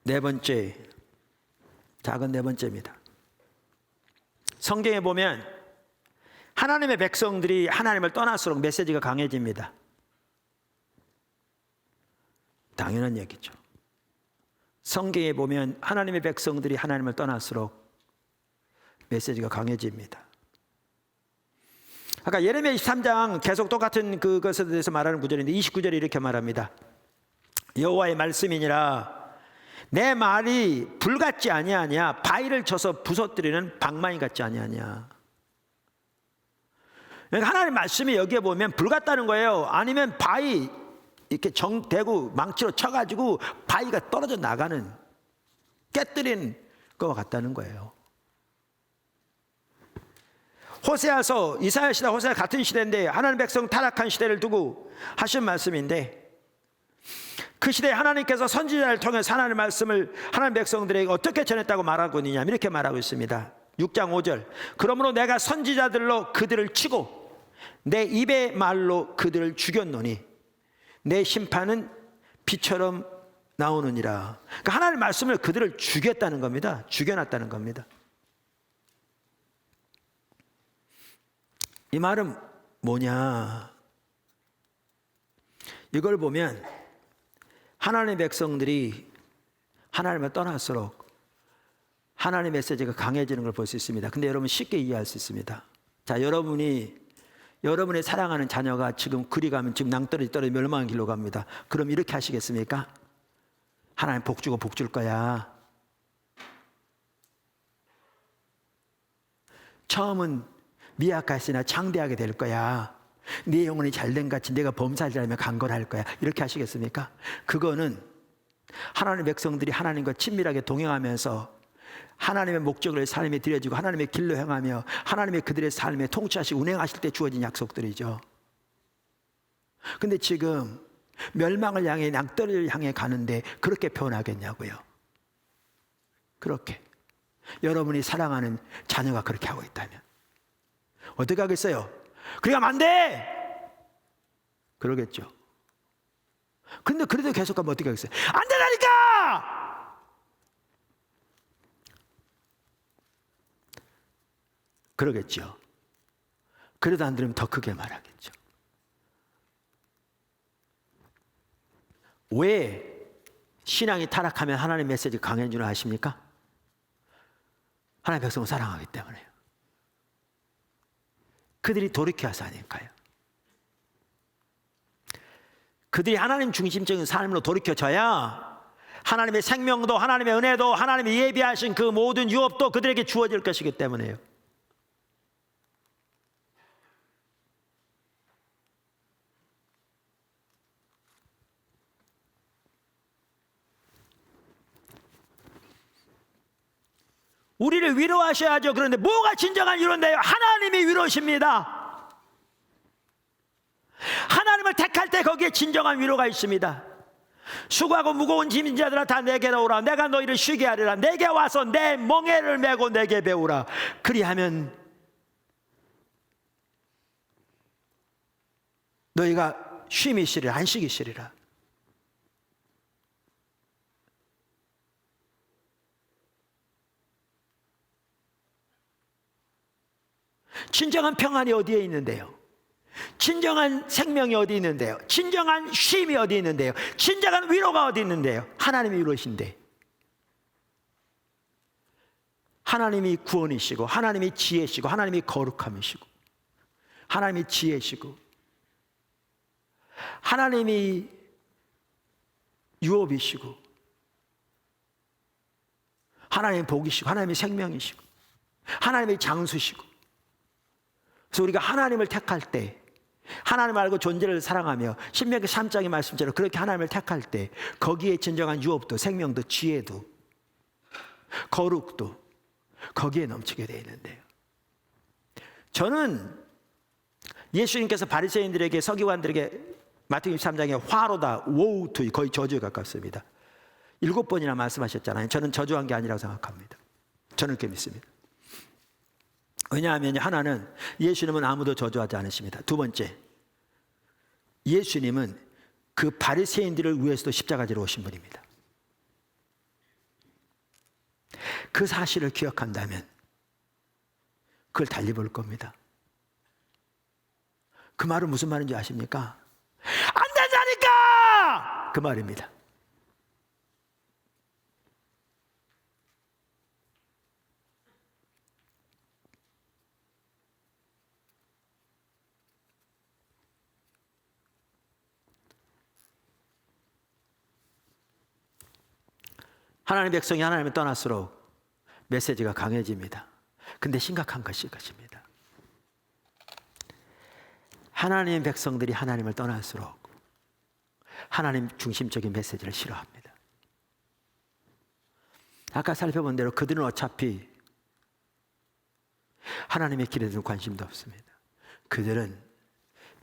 네 번째, 작은 네 번째입니다. 성경에 보면 하나님의 백성들이 하나님을 떠날수록 메시지가 강해집니다. 당연한 얘기죠. 성경에 보면 하나님의 백성들이 하나님을 떠날수록 메시지가 강해집니다. 아까 예레미야 23장 계속 똑같은 그것에 대해서 말하는 구절인데 29절에 이렇게 말합니다. 여호와의 말씀이니라 내 말이 불 같지 아니하냐, 바위를 쳐서 부서뜨리는 방망이 같지 아니하냐. 하나님의 말씀이 여기에 보면 불 같다는 거예요. 아니면 바위 이렇게 대고 망치로 쳐가지고 바위가 떨어져 나가는, 깨뜨린 것과 같다는 거예요. 호세아서, 이사야 시대, 호세아 같은 시대인데 하나님 백성 타락한 시대를 두고 하신 말씀인데, 그 시대에 하나님께서 선지자를 통해서 하나님의 말씀을 하나님 백성들에게 어떻게 전했다고 말하고 있느냐, 이렇게 말하고 있습니다. 6장 5절. 그러므로 내가 선지자들로 그들을 치고 내 입의 말로 그들을 죽였노니 내 심판은 비처럼 나오느니라. 그러니까 하나님의 말씀을 그들을 죽였다는 겁니다. 죽여놨다는 겁니다. 이 말은 뭐냐? 이걸 보면 하나님의 백성들이 하나님을 떠날수록 하나님의 메시지가 강해지는 걸 볼 수 있습니다. 근데 여러분 쉽게 이해할 수 있습니다. 자, 여러분의 사랑하는 자녀가 지금 그리 가면 지금 낭떠러지 떨어져 멸망의 길로 갑니다. 그럼 이렇게 하시겠습니까? 하나님 복 주고 복 줄 거야. 처음은 미약하시나 창대하게 될 거야. 네 영혼이 잘된 같이 내가 범사자라며 강건할 거야. 이렇게 하시겠습니까? 그거는 하나님의 백성들이 하나님과 친밀하게 동행하면서 하나님의 목적을 삶에 들여지고 하나님의 길로 행하며 하나님의 그들의 삶에 통치하시고 운행하실 때 주어진 약속들이죠. 근데 지금 멸망을 향해 낭떠러지를 향해 가는데 그렇게 표현하겠냐고요. 그렇게 여러분이 사랑하는 자녀가 그렇게 하고 있다면 어떻게 하겠어요? 그래 가면 안 돼! 그러겠죠. 근데 그래도 계속 가면 어떻게 하겠어요? 안 되라니까! 그러겠죠. 그래도 안 들으면 더 크게 말하겠죠. 왜 신앙이 타락하면 하나님의 메시지가 강해진 줄 아십니까? 하나님의 백성을 사랑하기 때문에요. 그들이 돌이켜서 하니까요. 그들이 하나님 중심적인 삶으로 돌이켜져야 하나님의 생명도 하나님의 은혜도 하나님의 예비하신 그 모든 유업도 그들에게 주어질 것이기 때문에요. 우리를 위로하셔야죠. 그런데 뭐가 진정한 위로인데요? 하나님이 위로십니다. 하나님을 택할 때 거기에 진정한 위로가 있습니다. 수고하고 무거운 짐진 자들아 다 내게로 오라. 내가 너희를 쉬게 하리라. 내게 와서 내 멍에를 메고 내게 배우라. 그리하면 너희가 쉼이 있으리라. 안식이 있으리라. 진정한 평안이 어디에 있는데요? 진정한 생명이 어디 있는데요? 진정한 쉼이 어디 있는데요? 진정한 위로가 어디 있는데요? 하나님이 위로신데, 하나님이 구원이시고 하나님이 지혜시고 하나님이 거룩함이시고 하나님이 지혜시고 하나님이 유업이시고 하나님이 복이시고 하나님이 생명이시고 하나님이 장수시고. 그래서 우리가 하나님을 택할 때, 하나님을 알고 존재를 사랑하며 신명기 3장의 말씀대로 그렇게 하나님을 택할 때 거기에 진정한 유업도 생명도 지혜도 거룩도 거기에 넘치게 되어 있는데요. 저는 예수님께서 바리새인들에게 서기관들에게 마태복음 23장에 화로다, woe to, 거의 저주에 가깝습니다. 7번이나 말씀하셨잖아요. 저는 저주한 게 아니라고 생각합니다. 저는 그렇게 믿습니다. 왜냐하면 하나는 예수님은 아무도 저주하지 않으십니다. 두 번째, 예수님은 그 바리새인들을 위해서도 십자가 지러 오신 분입니다. 그 사실을 기억한다면 그걸 달리 볼 겁니다. 그 말은 무슨 말인지 아십니까? 안 된다니까! 그 말입니다. 하나님의 백성이 하나님을 떠날수록 메시지가 강해집니다. 근데 심각한 것이 이것입니다. 하나님의 백성들이 하나님을 떠날수록 하나님 중심적인 메시지를 싫어합니다. 아까 살펴본 대로 그들은 어차피 하나님의 길에 대한 관심도 없습니다. 그들은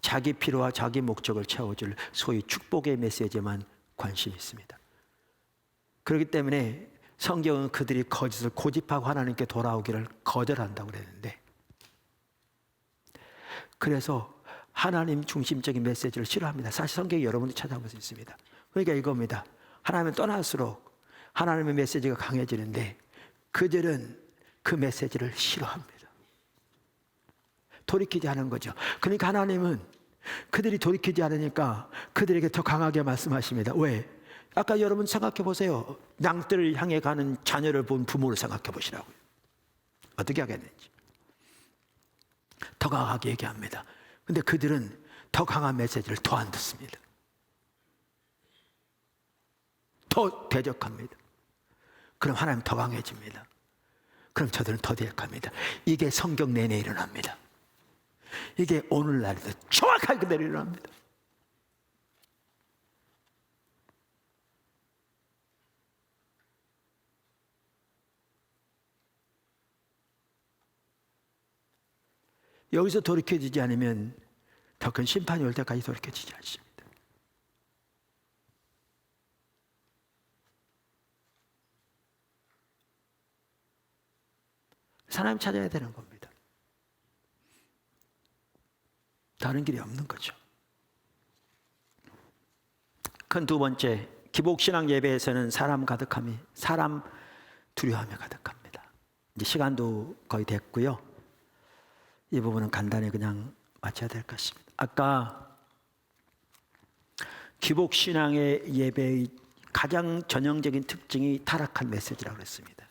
자기 필요와 자기 목적을 채워줄 소위 축복의 메시지에만 관심이 있습니다. 그렇기 때문에 성경은 그들이 거짓을 고집하고 하나님께 돌아오기를 거절한다고 그랬는데, 그래서 하나님 중심적인 메시지를 싫어합니다. 사실 성경에 여러분이 찾아볼 수 있습니다. 그러니까 이겁니다. 하나님을 떠날수록 하나님의 메시지가 강해지는데 그들은 그 메시지를 싫어합니다. 돌이키지 않은 거죠. 그러니까 하나님은 그들이 돌이키지 않으니까 그들에게 더 강하게 말씀하십니다. 왜? 아까 여러분 생각해 보세요. 낭떠를 향해 가는 자녀를 본 부모를 생각해 보시라고요. 어떻게 하겠는지. 더 강하게 얘기합니다. 근데 그들은 더 강한 메시지를 더 안 듣습니다. 더 대적합니다. 그럼 하나님 더 강해집니다. 그럼 저들은 더 대적합니다. 이게 성경 내내 일어납니다. 이게 오늘날에도 정확하게 그대로 일어납니다. 여기서 돌이켜지지 않으면 더 큰 심판이 올 때까지 돌이켜지지 않습니다. 하나님 찾아야 되는 겁니다. 다른 길이 없는 거죠. 큰 두 번째, 기복신앙 예배에서는 사람 두려움에 가득합니다. 이제 시간도 거의 됐고요. 이 부분은 간단히 그냥 마쳐야 될 것 같습니다. 아까 기복신앙의 예배의 가장 전형적인 특징이 타락한 메시지라고 그랬습니다.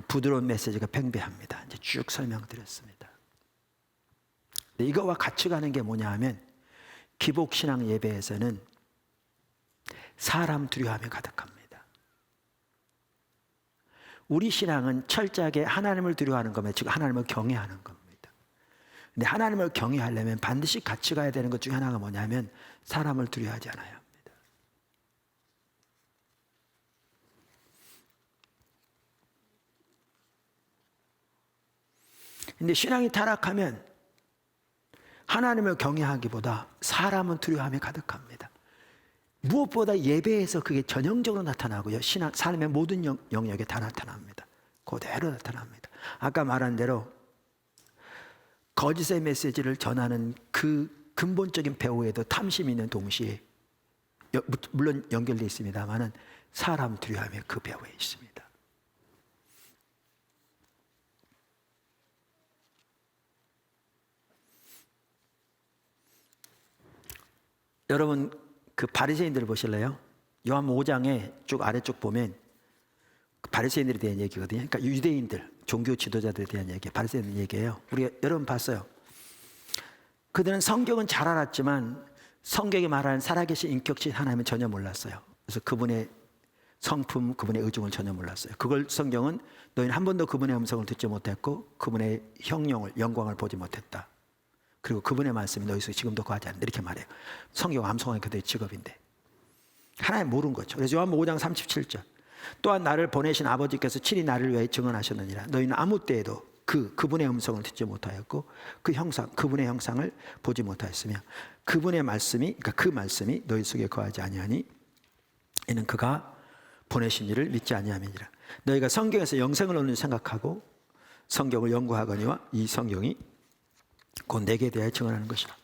부드러운 메시지가 팽배합니다. 이제 쭉 설명드렸습니다. 이거와 같이 가는 게 뭐냐 하면 기복신앙 예배에서는 사람 두려움에 가득합니다. 우리 신앙은 철저하게 하나님을 두려워하는 겁니다. 즉 하나님을 경외하는 겁니다. 근데 하나님을 경외하려면 반드시 같이 가야 되는 것 중에 하나가 뭐냐면 사람을 두려워하지 않아야 합니다. 근데 신앙이 타락하면 하나님을 경외하기보다 사람은 두려움에 가득합니다. 무엇보다 예배에서 그게 전형적으로 나타나고요. 삶의 모든 영역에 다 나타납니다. 그대로 나타납니다. 아까 말한 대로 거짓의 메시지를 전하는 그 근본적인 배후에도 탐심이 있는 동시에 물론 연결되어 있습니다만은 사람 두려움의 그 배후에 있습니다. 여러분 그 바리새인들을 보실래요? 요한복음 5장에 쭉 아래쪽 보면 바리새인들에 대한 얘기거든요. 그러니까 유대인들, 종교 지도자들에 대한 얘기, 바리새인들 얘기예요. 우리가 여러분 봤어요. 그들은 성경은 잘 알았지만 성경이 말하는 살아계신 인격신 하나님은 전혀 몰랐어요. 그래서 그분의 성품, 그분의 의중을 전혀 몰랐어요. 그걸 성경은 너희는 한 번도 그분의 음성을 듣지 못했고 그분의 형용을, 영광을 보지 못했다. 그리고 그분의 말씀이 너희 속에 지금도 거하지 않는다. 이렇게 말해요. 성경 암송하는 그들의 직업인데 하나님 모르는 거죠. 그래서 요한복음 5장 37절 또한 나를 보내신 아버지께서 친히 나를 위해 증언하셨느니라. 너희는 아무 때에도 그분의 음성을 듣지 못하였고 그분의 형상을 보지 못하였으며 그분의 말씀이 그러니까 그 말씀이 너희 속에 거하지 아니하니 이는 그가 보내신 이를 믿지 아니함이니라. 너희가 성경에서 영생을 얻는 생각하고 성경을 연구하거니와 이 성경이 곧 내게 대하여 증언하는 것이라.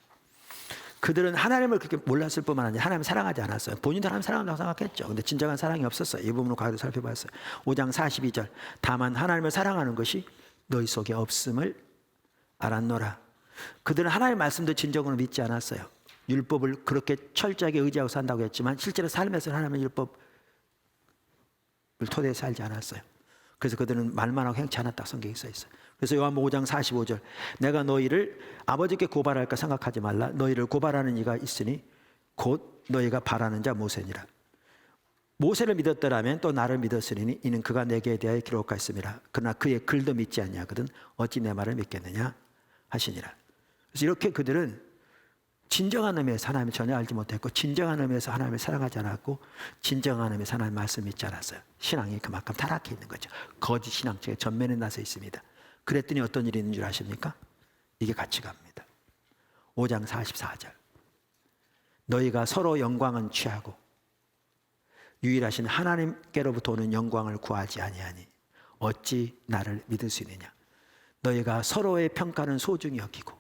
그들은 하나님을 그렇게 몰랐을 뿐만 아니라 하나님을 사랑하지 않았어요. 본인도 하나님 사랑한다고 생각했죠. 근데 진정한 사랑이 없었어요. 이 부분을 과거로 살펴봤어요. 5장 42절 다만 하나님을 사랑하는 것이 너희 속에 없음을 알았노라. 그들은 하나님의 말씀도 진정으로 믿지 않았어요. 율법을 그렇게 철저하게 의지하고 산다고 했지만 실제로 삶에서는 하나님의 율법을 토대에 살지 않았어요. 그래서 그들은 말만 하고 행치 않았다 성경에 써 있어요. 그래서 요한복음 5장 45절 내가 너희를 아버지께 고발할까 생각하지 말라. 너희를 고발하는 이가 있으니 곧 너희가 바라는 자 모세니라. 모세를 믿었더라면 또 나를 믿었으니 이는 그가 내게 대하여 기록하였음이라. 그러나 그의 글도 믿지 아니하거든 어찌 내 말을 믿겠느냐 하시니라. 그래서 이렇게 그들은 진정한 의미에서 하나님을 전혀 알지 못했고 진정한 의미에서 하나님을 사랑하지 않았고 진정한 의미에서 하나님의 말씀을 믿지 않았어요. 신앙이 그만큼 타락해 있는 거죠. 거짓 신앙책에 전면에 나서 있습니다. 그랬더니 어떤 일이 있는 줄 아십니까? 이게 같이 갑니다. 5장 44절 너희가 서로 영광은 취하고 유일하신 하나님께로부터 오는 영광을 구하지 아니하니 어찌 나를 믿을 수 있느냐. 너희가 서로의 평가는 소중히 여기고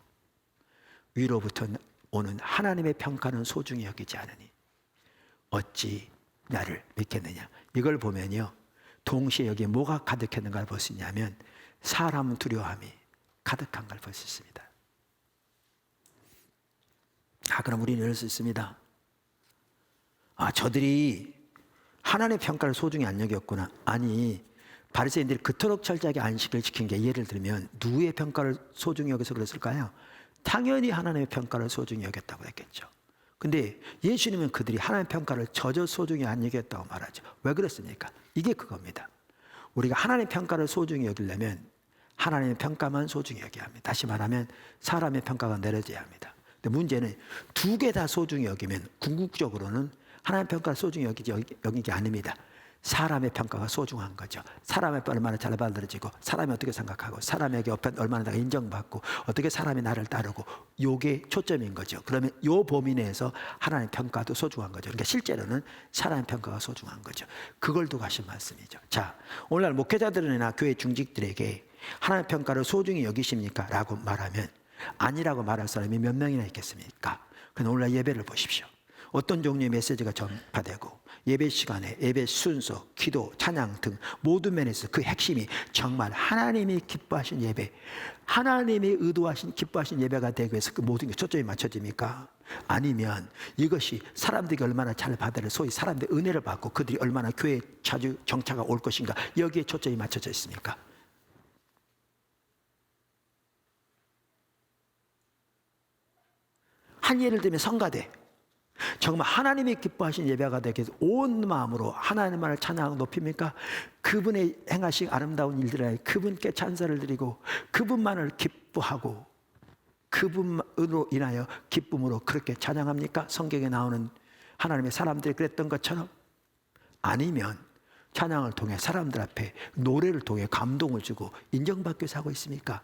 위로부터 오는 하나님의 평가는 소중히 여기지 않으니 어찌 나를 믿겠느냐. 이걸 보면요 동시에 여기에 뭐가 가득했는가를 볼 수 있냐면 사람 두려움이 가득한 걸 볼 수 있습니다. 그럼 우리는 이럴 수 있습니다. 저들이 하나님의 평가를 소중히 안 여겼구나. 아니, 바리새인들이 그토록 철저하게 안식을 지킨 게 예를 들면 누구의 평가를 소중히 여겨서 그랬을까요? 당연히 하나님의 평가를 소중히 여겼다고 했겠죠. 근데 예수님은 그들이 하나님의 평가를 저저 소중히 안 여겼다고 말하죠. 왜 그랬습니까? 이게 그겁니다. 우리가 하나님의 평가를 소중히 여기려면 하나님의 평가만 소중히 여겨야 합니다. 다시 말하면 사람의 평가가 내려져야 합니다. 근데 문제는 두 개 다 소중히 여기면 궁극적으로는 하나님의 평가를 소중히 여긴 게 아닙니다. 사람의 평가가 소중한 거죠. 사람의 얼마나 잘 받아들여지고 사람이 어떻게 생각하고 사람에게 얼마나 인정받고 어떻게 사람이 나를 따르고 요게 초점인 거죠. 그러면 요 범위 내에서 하나님의 평가도 소중한 거죠. 그러니까 실제로는 사람의 평가가 소중한 거죠. 그걸 두고 하신 말씀이죠. 자, 오늘날 목회자들이나 교회 중직들에게 하나님의 평가를 소중히 여기십니까? 라고 말하면 아니라고 말할 사람이 몇 명이나 있겠습니까? 그런데 오늘날 예배를 보십시오. 어떤 종류의 메시지가 전파되고 예배 시간에 예배 순서, 기도, 찬양 등 모든 면에서 그 핵심이 정말 하나님이 기뻐하신 예배, 하나님이 의도하신 기뻐하신 예배가 되기 위해서 그 모든 게 초점이 맞춰집니까? 아니면 이것이 사람들이 얼마나 잘 받아를 소위 사람들의 은혜를 받고 그들이 얼마나 교회에 자주 정착가 올 것인가 여기에 초점이 맞춰져 있습니까? 한 예를 들면 성가대, 정말 하나님이 기뻐하신 예배가 되기 위해서 온 마음으로 하나님만을 찬양하고 높입니까? 그분의 행하신 아름다운 일들에 그분께 찬사를 드리고 그분만을 기뻐하고 그분으로 인하여 기쁨으로 그렇게 찬양합니까? 성경에 나오는 하나님의 사람들이 그랬던 것처럼? 아니면 찬양을 통해 사람들 앞에 노래를 통해 감동을 주고 인정받기 위해서 하고 있습니까?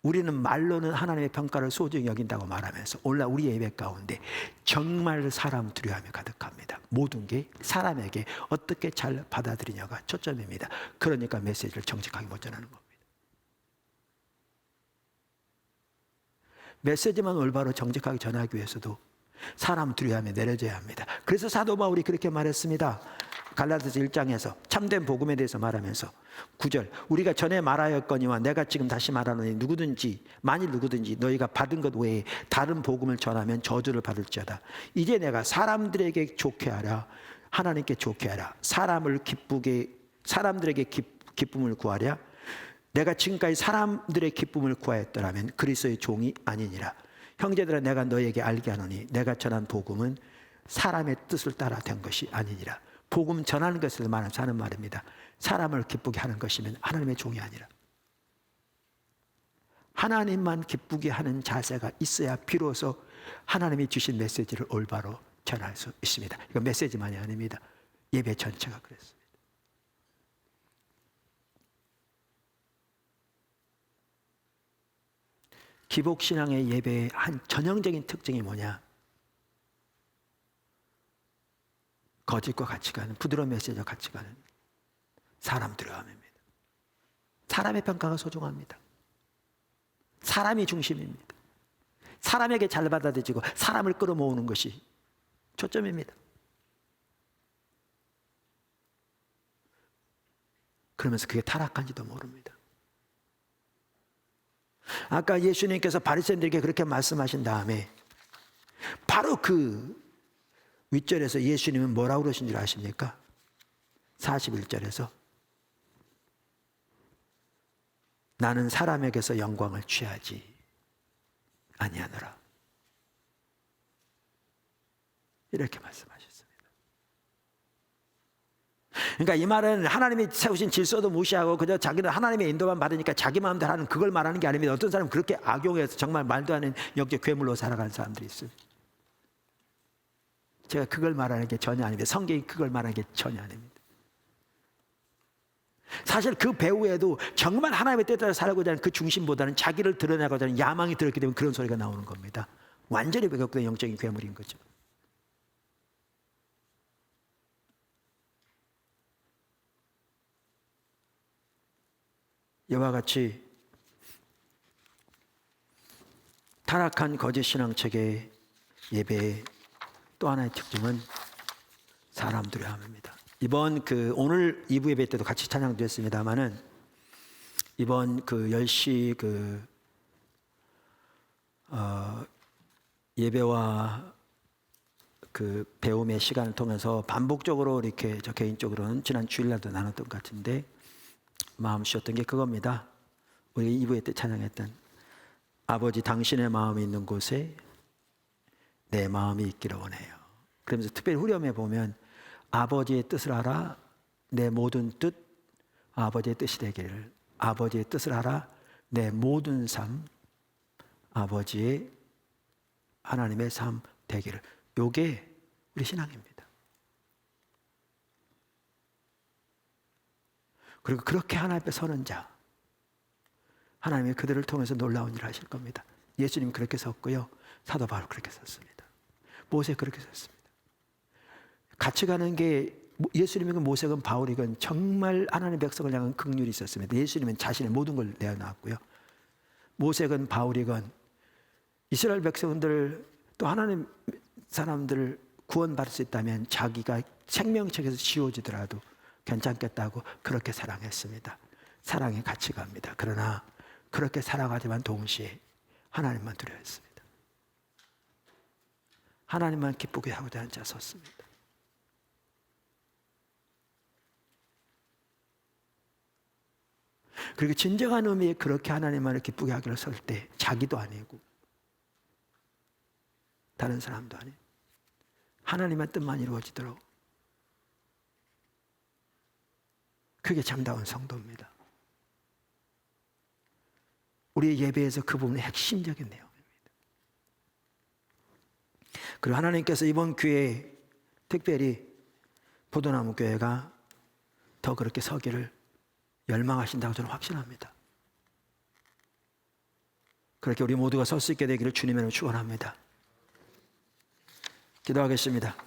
우리는 말로는 하나님의 평가를 소중히 여긴다고 말하면서 오늘날 우리의 예배 가운데 정말 사람 두려움이 가득합니다. 모든 게 사람에게 어떻게 잘 받아들이냐가 초점입니다. 그러니까 메시지를 정직하게 못 전하는 겁니다. 메시지만 올바로 정직하게 전하기 위해서도 사람 두려움에 내려져야 합니다. 그래서 사도 바울이 그렇게 말했습니다. 갈라디아서 1장에서 참된 복음에 대해서 말하면서 9절 우리가 전에 말하였거니와 내가 지금 다시 말하노니 만일 누구든지 너희가 받은 것 외에 다른 복음을 전하면 저주를 받을지어다. 이제 내가 사람들에게 좋게 하랴 하나님께 좋게 하랴 사람들에게 기쁨을 구하랴 내가 지금까지 사람들의 기쁨을 구하였더라면 그리스도의 종이 아니니라. 형제들아 내가 너희에게 알게 하노니 내가 전한 복음은 사람의 뜻을 따라 된 것이 아니니라. 복음 전하는 것을 하는 말입니다. 사람을 기쁘게 하는 것이면 하나님의 종이 아니라 하나님만 기쁘게 하는 자세가 있어야 비로소 하나님이 주신 메시지를 올바로 전할 수 있습니다. 이건 메시지만이 아닙니다. 예배 전체가 그랬습니다. 기복신앙의 예배의 한 전형적인 특징이 뭐냐? 거짓과 같이 가는 부드러운 메시지와 같이 가는 사람 두려움입니다. 사람의 평가가 소중합니다. 사람이 중심입니다. 사람에게 잘 받아들이고 사람을 끌어모으는 것이 초점입니다. 그러면서 그게 타락한지도 모릅니다. 아까 예수님께서 바리새인들에게 그렇게 말씀하신 다음에 바로 그 윗절에서 예수님은 뭐라고 그러신 줄 아십니까? 41절에서 나는 사람에게서 영광을 취하지 아니하노라. 이렇게 말씀하셨습니다. 그러니까 이 말은 하나님이 세우신 질서도 무시하고 그저 자기는 하나님의 인도만 받으니까 자기 마음대로 하는 그걸 말하는 게 아닙니다. 어떤 사람은 그렇게 악용해서 정말 말도 안 되는 역적 괴물로 살아가는 사람들이 있어요. 제가 그걸 말하는 게 전혀 아닙니다. 성경이 그걸 말하는 게 전혀 아닙니다. 사실 그 배후에도 정말 하나님의 뜻대로 살고자 하는 그 중심보다는 자기를 드러내고자 하는 야망이 들었기 때문에 그런 소리가 나오는 겁니다. 완전히 왜곡된 영적인 괴물인 거죠. 이와 같이 타락한 거짓 신앙책의 예배의 또 하나의 특징은 사람 두려움입니다. 이번 오늘 2부 예배 때도 같이 찬양됐습니다만은 이번 10시 예배와 그 배움의 시간을 통해서 반복적으로 이렇게 저 개인적으로는 지난 주일날도 나눴던 것 같은데 마음 쉬었던 게 그겁니다. 우리 2부에 때 찬양했던 아버지 당신의 마음이 있는 곳에 내 마음이 있기를 원해요. 그러면서 특별히 후렴에 보면 아버지의 뜻을 알아 내 모든 뜻 아버지의 뜻이 되기를, 아버지의 뜻을 알아 내 모든 삶 아버지의 하나님의 삶 되기를. 요게 우리 신앙입니다. 그리고 그렇게 하나님 앞에 서는 자, 하나님이 그들을 통해서 놀라운 일을 하실 겁니다. 예수님 그렇게 섰고요, 사도 바울 그렇게 섰습니다. 모세 그렇게 섰습니다. 같이 가는 게 예수님이건 모세건 바울이건 정말 하나님의 백성을 향한 긍휼이 있었습니다. 예수님은 자신의 모든 걸 내어놨고요, 모세건 바울이건 이스라엘 백성들 또 하나님 사람들을 구원받을 수 있다면 자기가 생명책에서 지워지더라도 괜찮겠다고 그렇게 사랑했습니다. 사랑이 같이 갑니다. 그러나 그렇게 살아가지만 동시에 하나님만 두려워했습니다. 하나님만 기쁘게 하고자 하는 자 섰습니다. 그리고 진정한 의미에 그렇게 하나님만을 기쁘게 하기로 설 때 자기도 아니고 다른 사람도 아니고 하나님의 뜻만 이루어지도록, 그게 참다운 성도입니다. 우리의 예배에서 그 부분이 핵심적인 내용입니다. 그리고 하나님께서 이번 기회에 특별히 포도나무 교회가 더 그렇게 서기를 열망하신다고 저는 확신합니다. 그렇게 우리 모두가 설 수 있게 되기를 주님의 이름으로 축원합니다. 기도하겠습니다.